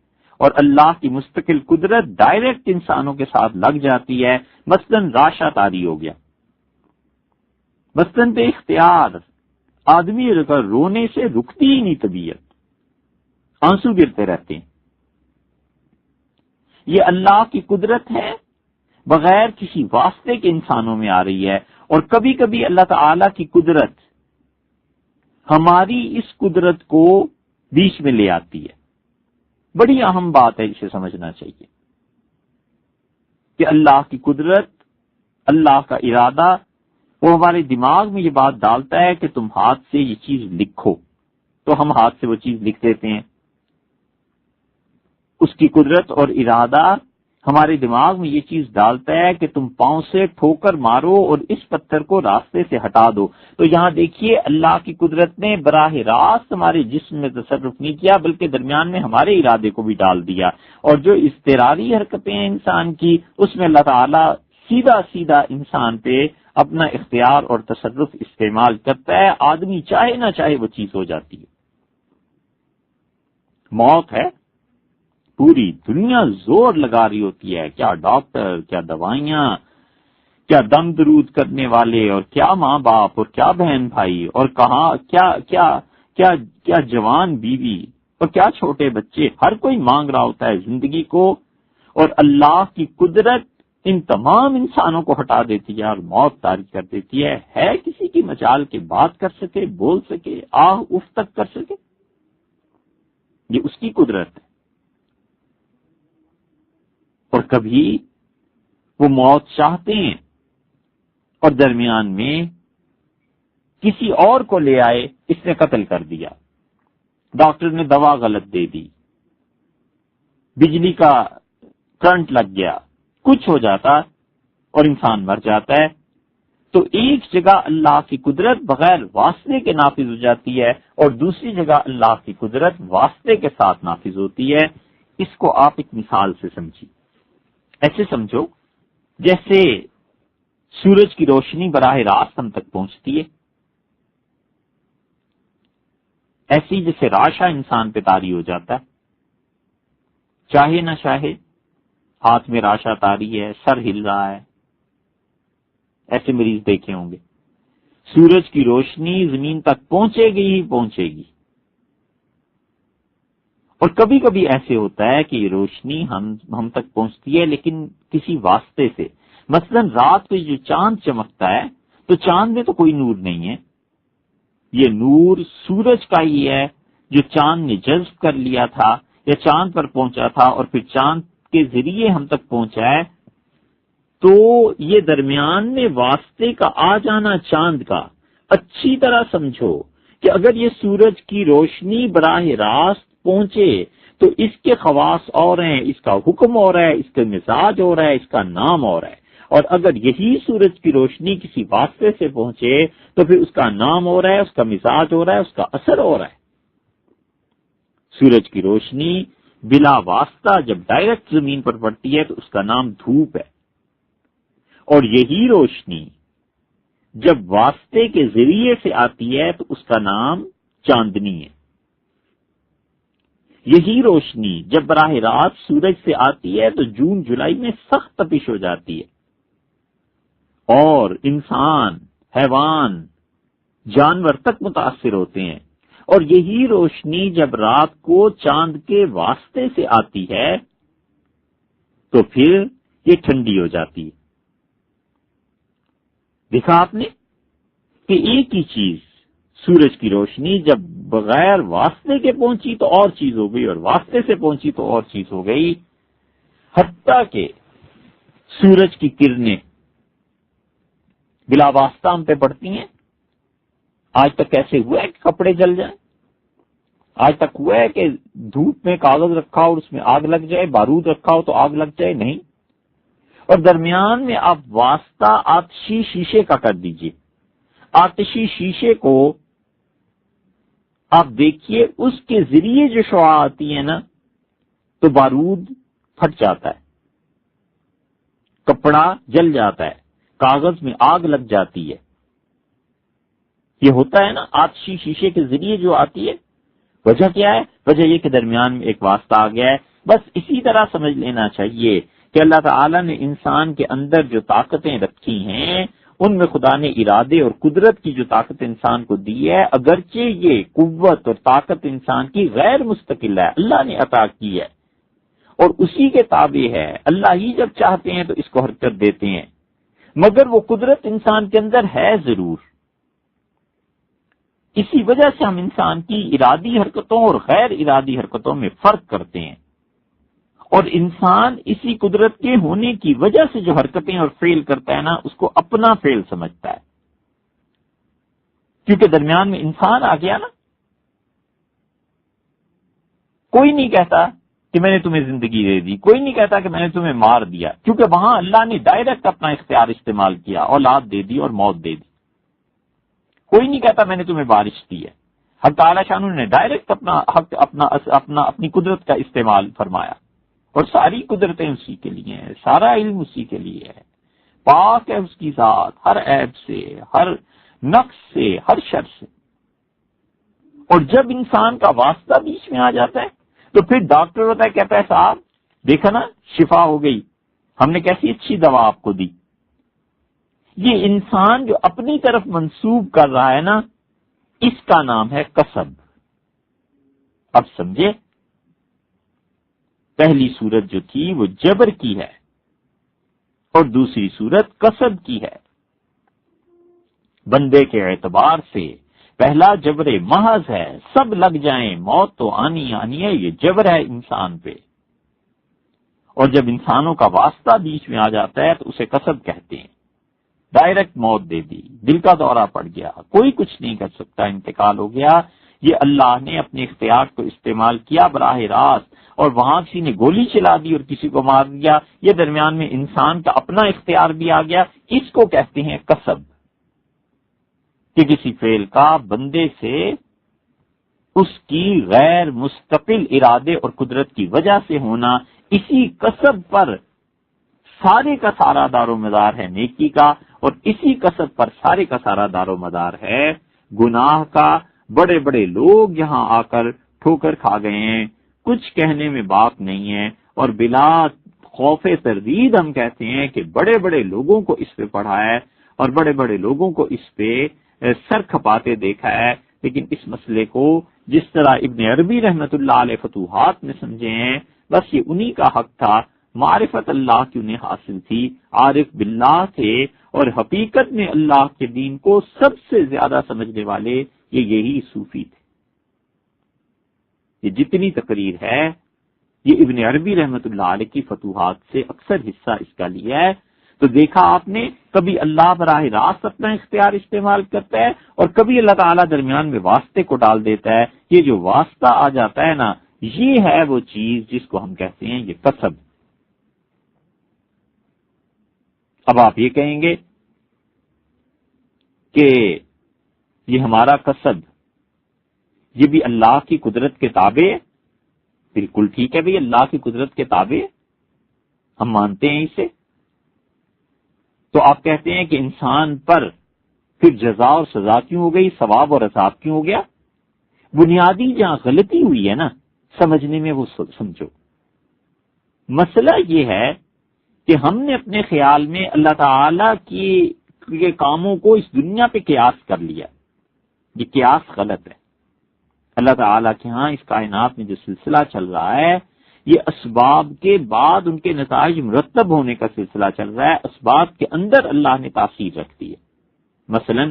اور اللہ کی مستقل قدرت ڈائریکٹ انسانوں کے ساتھ لگ جاتی ہے. مثلاً راشا طاری ہو گیا، مثلاً بے اختیار آدمی اگر رونے سے رکتی ہی نہیں، طبیعت آنسو گرتے رہتے ہیں. یہ اللہ کی قدرت ہے، بغیر کسی واسطے کے انسانوں میں آ رہی ہے. اور کبھی کبھی اللہ تعالی کی قدرت ہماری اس قدرت کو بیچ میں لے آتی ہے. بڑی اہم بات ہے، اسے سمجھنا چاہیے کہ اللہ کی قدرت، اللہ کا ارادہ وہ ہمارے دماغ میں یہ بات ڈالتا ہے کہ تم ہاتھ سے یہ چیز لکھو، تو ہم ہاتھ سے وہ چیز لکھ دیتے ہیں. اس کی قدرت اور ارادہ ہمارے دماغ میں یہ چیز ڈالتا ہے کہ تم پاؤں سے ٹھوکر مارو اور اس پتھر کو راستے سے ہٹا دو. تو یہاں دیکھیے اللہ کی قدرت نے براہ راست ہمارے جسم میں تصرف نہیں کیا، بلکہ درمیان میں ہمارے ارادے کو بھی ڈال دیا. اور جو اضطراری حرکتیں ہیں انسان کی، اس میں اللہ تعالیٰ سیدھا سیدھا انسان پہ اپنا اختیار اور تصرف استعمال کرتا ہے. آدمی چاہے نہ چاہے وہ چیز ہو جاتی ہے. موت ہے، پوری دنیا زور لگا رہی ہوتی ہے، کیا ڈاکٹر، کیا دوائیاں، کیا دم درود کرنے والے، اور کیا ماں باپ، اور کیا بہن بھائی، اور کہاں کیا کیا کیا کیا جوان بیوی اور کیا چھوٹے بچے، ہر کوئی مانگ رہا ہوتا ہے زندگی کو. اور اللہ کی قدرت ان تمام انسانوں کو ہٹا دیتی ہے اور موت طاری کر دیتی ہے. ہے کسی کی مجال کے بات کر سکے، بول سکے، آہ اف تک کر سکے؟ یہ اس کی قدرت ہے. اور کبھی وہ موت چاہتے ہیں اور درمیان میں کسی اور کو لے آئے، اس نے قتل کر دیا، ڈاکٹر نے دوا غلط دے دی، بجلی کا کرنٹ لگ گیا، کچھ ہو جاتا اور انسان مر جاتا ہے. تو ایک جگہ اللہ کی قدرت بغیر واسطے کے نافذ ہو جاتی ہے اور دوسری جگہ اللہ کی قدرت واسطے کے ساتھ نافذ ہوتی ہے. اس کو آپ ایک مثال سے سمجھیے. ایسے سمجھو جیسے سورج کی روشنی براہ راست ہم تک پہنچتی ہے، ایسی جیسے راشا انسان پہ طاری ہو جاتا ہے، چاہے نہ چاہے. ہاتھ میں راشا طاری ہے، سر ہل رہا ہے، ایسے مریض دیکھے ہوں گے. سورج کی روشنی زمین تک پہنچے گی ہی پہنچے گی. اور کبھی کبھی ایسے ہوتا ہے کہ یہ روشنی ہم تک پہنچتی ہے لیکن کسی واسطے سے. مثلا رات کو جو چاند چمکتا ہے تو چاند میں تو کوئی نور نہیں ہے، یہ نور سورج کا ہی ہے جو چاند نے جذب کر لیا تھا یا چاند پر پہنچا تھا اور پھر چاند کے ذریعے ہم تک پہنچا ہے. تو یہ درمیان میں واسطے کا آ جانا چاند کا اچھی طرح سمجھو کہ اگر یہ سورج کی روشنی براہ راست پہنچے تو اس کے خواص اور ہیں، اس کا حکم اور ہے، اس کا مزاج اور ہے، اس کا نام اور ہے۔ اور اگر یہی سورج کی روشنی کسی واسطے سے پہنچے تو پھر اس کا نام ہو رہا ہے، اس کا مزاج ہو رہا ہے، اس کا اثر ہو رہا ہے۔ سورج کی روشنی بلا واسطہ جب ڈائریکٹ زمین پر پڑتی ہے تو اس کا نام دھوپ ہے، اور یہی روشنی جب واسطے کے ذریعے سے آتی ہے تو اس کا نام چاندنی ہے۔ یہی روشنی جب براہ راست سورج سے آتی ہے تو جون جولائی میں سخت تپش ہو جاتی ہے، اور انسان، حیوان، جانور تک متاثر ہوتے ہیں۔ اور یہی روشنی جب رات کو چاند کے واسطے سے آتی ہے تو پھر یہ ٹھنڈی ہو جاتی ہے۔ دیکھا آپ نے کہ ایک ہی چیز، سورج کی روشنی جب بغیر واسطے کے پہنچی تو اور چیز ہو گئی، اور واسطے سے پہنچی تو اور چیز ہو گئی۔ حتیٰ کہ سورج کی کرنیں بلا واسطہ ہم پہ پڑتی ہیں۔ آج تک ایسے ہوا ہے کہ کپڑے جل جائیں؟ آج تک ہوا ہے کہ دھوپ میں کاغذ رکھا اور اس میں آگ لگ جائے، بارود رکھا ہو تو آگ لگ جائے؟ نہیں۔ اور درمیان میں آپ واسطہ آتشی شیشے کا کر دیجئے، آتشی شیشے کو آپ دیکھیے، اس کے ذریعے جو شعاع آتی ہے نا تو بارود پھٹ جاتا ہے، کپڑا جل جاتا ہے، کاغذ میں آگ لگ جاتی ہے۔ یہ ہوتا ہے نا آتشی شیشے کے ذریعے جو آتی ہے۔ وجہ کیا ہے؟ وجہ یہ کہ درمیان میں ایک واسطہ آ گیا ہے۔ بس اسی طرح سمجھ لینا چاہیے کہ اللہ تعالیٰ نے انسان کے اندر جو طاقتیں رکھی ہیں ان میں خدا نے ارادے اور قدرت کی جو طاقت انسان کو دی ہے، اگرچہ یہ قوت اور طاقت انسان کی غیر مستقل ہے، اللہ نے عطا کی ہے اور اسی کے تابع ہے۔ اللہ ہی جب چاہتے ہیں تو اس کو حرکت دیتے ہیں، مگر وہ قدرت انسان کے اندر ہے ضرور۔ اسی وجہ سے ہم انسان کی ارادی حرکتوں اور غیر ارادی حرکتوں میں فرق کرتے ہیں، اور انسان اسی قدرت کے ہونے کی وجہ سے جو حرکتیں اور فعل کرتا ہے نا اس کو اپنا فعل سمجھتا ہے، کیونکہ درمیان میں انسان آ گیا نا۔ کوئی نہیں کہتا کہ میں نے تمہیں زندگی دے دی، کوئی نہیں کہتا کہ میں نے تمہیں مار دیا، کیونکہ وہاں اللہ نے ڈائریکٹ اپنا اختیار استعمال کیا، اولاد دے دی اور موت دے دی۔ کوئی نہیں کہتا میں نے تمہیں بارش دی ہے، حق تعالی شانہ نے ڈائریکٹ اپنا حق اپنی قدرت کا استعمال فرمایا، اور ساری قدرتیں اسی کے لیے ہیں، سارا علم اسی کے لیے ہے، پاک ہے اس کی ذات ہر عیب سے، ہر نقص سے، ہر شر سے۔ اور جب انسان کا واسطہ بیچ میں آ جاتا ہے تو پھر ڈاکٹر ہوتا ہے، کہتا ہے صاحب دیکھا نا شفا ہو گئی، ہم نے کیسی اچھی دوا آپ کو دی۔ یہ انسان جو اپنی طرف منسوب کر رہا ہے نا اس کا نام ہے کسب۔ اب سمجھے، پہلی صورت جو تھی وہ جبر کی ہے اور دوسری صورت کسب کی ہے۔ بندے کے اعتبار سے پہلا جبر محض ہے، سب لگ جائیں موت تو آنی آنی ہے، یہ جبر ہے انسان پہ۔ اور جب انسانوں کا واسطہ بیچ میں آ جاتا ہے تو اسے کسب کہتے ہیں۔ ڈائریکٹ موت دے دی، دل کا دورہ پڑ گیا، کوئی کچھ نہیں کر سکتا، انتقال ہو گیا۔ یہ اللہ نے اپنے اختیار کو استعمال کیا براہ راست، اور وہاں کسی نے گولی چلا دی اور کسی کو مار دیا، یہ درمیان میں انسان کا اپنا اختیار بھی آ گیا۔ اس کو کہتے ہیں کسب، کہ کسی فعل کا بندے سے اس کی غیر مستقل ارادے اور قدرت کی وجہ سے ہونا، اسی کسب پر سارے کا سارا دار و مدار ہے نیکی کا، اور اسی کسب پر سارے کا سارا دار و مدار ہے گناہ کا۔ بڑے بڑے لوگ یہاں آ کر ٹھوکر کھا گئے ہیں، کچھ کہنے میں بات نہیں ہے، اور بلا خوف تردید ہم کہتے ہیں کہ بڑے بڑے لوگوں کو اس پہ پڑھا ہے اور بڑے بڑے لوگوں کو اس پہ سر کھپاتے دیکھا ہے، لیکن اس مسئلے کو جس طرح ابن عربی رحمت اللہ علیہ فتوحات میں سمجھے ہیں، بس یہ انہی کا حق تھا۔ معرفت اللہ کی انہیں حاصل تھی، عارف باللہ تھے، اور حقیقت میں اللہ کے دین کو سب سے زیادہ سمجھنے والے یہی صوفی تھے۔ یہ جتنی تقریر ہے یہ ابن عربی رحمت اللہ علیہ کی فتوحات سے اکثر حصہ اس کا لیا ہے۔ تو دیکھا آپ نے کبھی اللہ براہ راست اپنا اختیار استعمال کرتا ہے اور کبھی اللہ تعالیٰ درمیان میں واسطے کو ڈال دیتا ہے. یہ جو واسطہ آ جاتا ہے نا، یہ ہے وہ چیز جس کو ہم کہتے ہیں یہ کسب. اب آپ یہ کہیں گے کہ یہ ہمارا کسب یہ بھی اللہ کی قدرت کے تابع ہے. بالکل ٹھیک ہے بھئی، اللہ کی قدرت کے تابع ہے، ہم مانتے ہیں اسے. تو آپ کہتے ہیں کہ انسان پر پھر جزا اور سزا کیوں ہو گئی، ثواب اور عذاب کیوں ہو گیا؟ بنیادی جہاں غلطی ہوئی ہے نا سمجھنے میں، وہ سمجھو. مسئلہ یہ ہے کہ ہم نے اپنے خیال میں اللہ تعالی کے کاموں کو اس دنیا پہ قیاس کر لیا. یہ قیاس غلط ہے. اللہ تعالیٰ کے ہاں اس کائنات میں جو سلسلہ چل رہا ہے یہ اسباب کے بعد ان کے نتائج مرتب ہونے کا سلسلہ چل رہا ہے. اسباب کے اندر اللہ نے تاثیر رکھ دی ہے. مثلا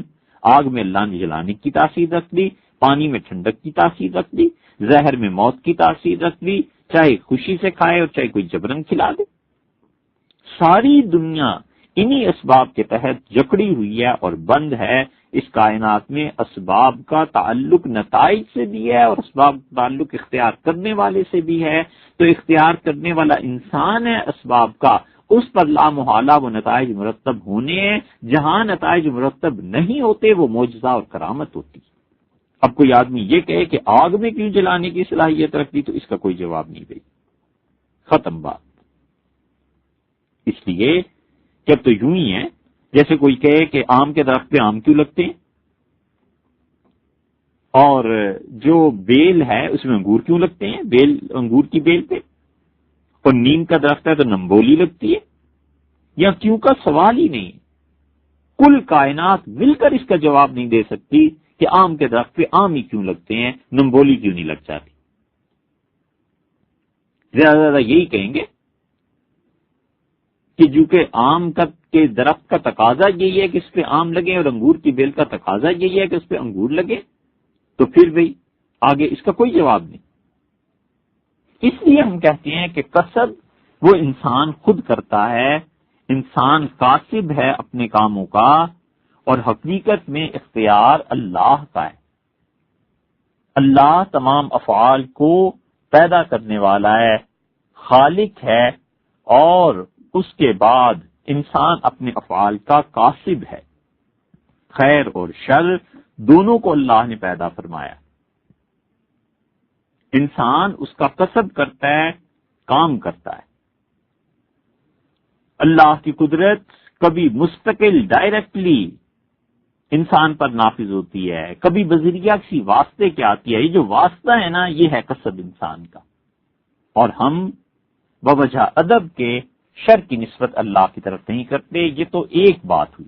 آگ میں اللہ نے جلانے کی تاثیر رکھ دی، پانی میں ٹھنڈک کی تاثیر رکھ دی، زہر میں موت کی تاثیر رکھ دی، چاہے خوشی سے کھائے اور چاہے کوئی جبرن کھلا دے. ساری دنیا انہی اسباب کے تحت جکڑی ہوئی ہے اور بند ہے. اس کائنات میں اسباب کا تعلق نتائج سے بھی ہے اور اسباب کا تعلق اختیار کرنے والے سے بھی ہے. تو اختیار کرنے والا انسان ہے اسباب کا، اس پر لا محالہ وہ نتائج مرتب ہونے ہیں. جہاں نتائج مرتب نہیں ہوتے وہ معجزہ اور کرامت ہوتی. اب کوئی آدمی یہ کہے کہ آگ میں کیوں جلانے کی صلاحیت رکھ دی، تو اس کا کوئی جواب نہیں دے. ختم بات. اس لیے کہ اب تو یوں ہی ہے جیسے کوئی کہے کہ آم کے درخت پہ آم کیوں لگتے ہیں، اور جو بیل ہے اس میں انگور کیوں لگتے ہیں، بیل انگور کی بیل پہ، اور نیم کا درخت ہے تو نمبولی لگتی ہے. یا کیوں کا سوال ہی نہیں. کل کائنات مل کر اس کا جواب نہیں دے سکتی کہ آم کے درخت پہ آم ہی کیوں لگتے ہیں، نمبولی کیوں نہیں لگ جاتی. زیادہ زیادہ یہی کہیں گے کہ جو کہ آم کے درخت کا تقاضا یہی ہے کہ اس پہ آم لگے اور انگور کی بیل کا تقاضا یہی ہے کہ اس پہ انگور لگے، تو پھر بھی آگے اس کا کوئی جواب نہیں. اس لیے ہم کہتے ہیں کہ کسب وہ انسان خود کرتا ہے. انسان کاسب ہے اپنے کاموں کا، اور حقیقت میں اختیار اللہ کا ہے. اللہ تمام افعال کو پیدا کرنے والا ہے، خالق ہے، اور اس کے بعد انسان اپنے افعال کا کاسب ہے. خیر اور شر دونوں کو اللہ نے پیدا فرمایا. انسان اس کا کسب کرتا ہے، کام کرتا ہے. اللہ کی قدرت کبھی مستقل ڈائریکٹلی انسان پر نافذ ہوتی ہے، کبھی بذریعہ کسی واسطے کے آتی ہے. یہ جو واسطہ ہے نا یہ ہے کسب انسان کا. اور ہم بوجہ ادب کے شر کی نسبت اللہ کی طرف نہیں کرتے. یہ تو ایک بات ہوئی.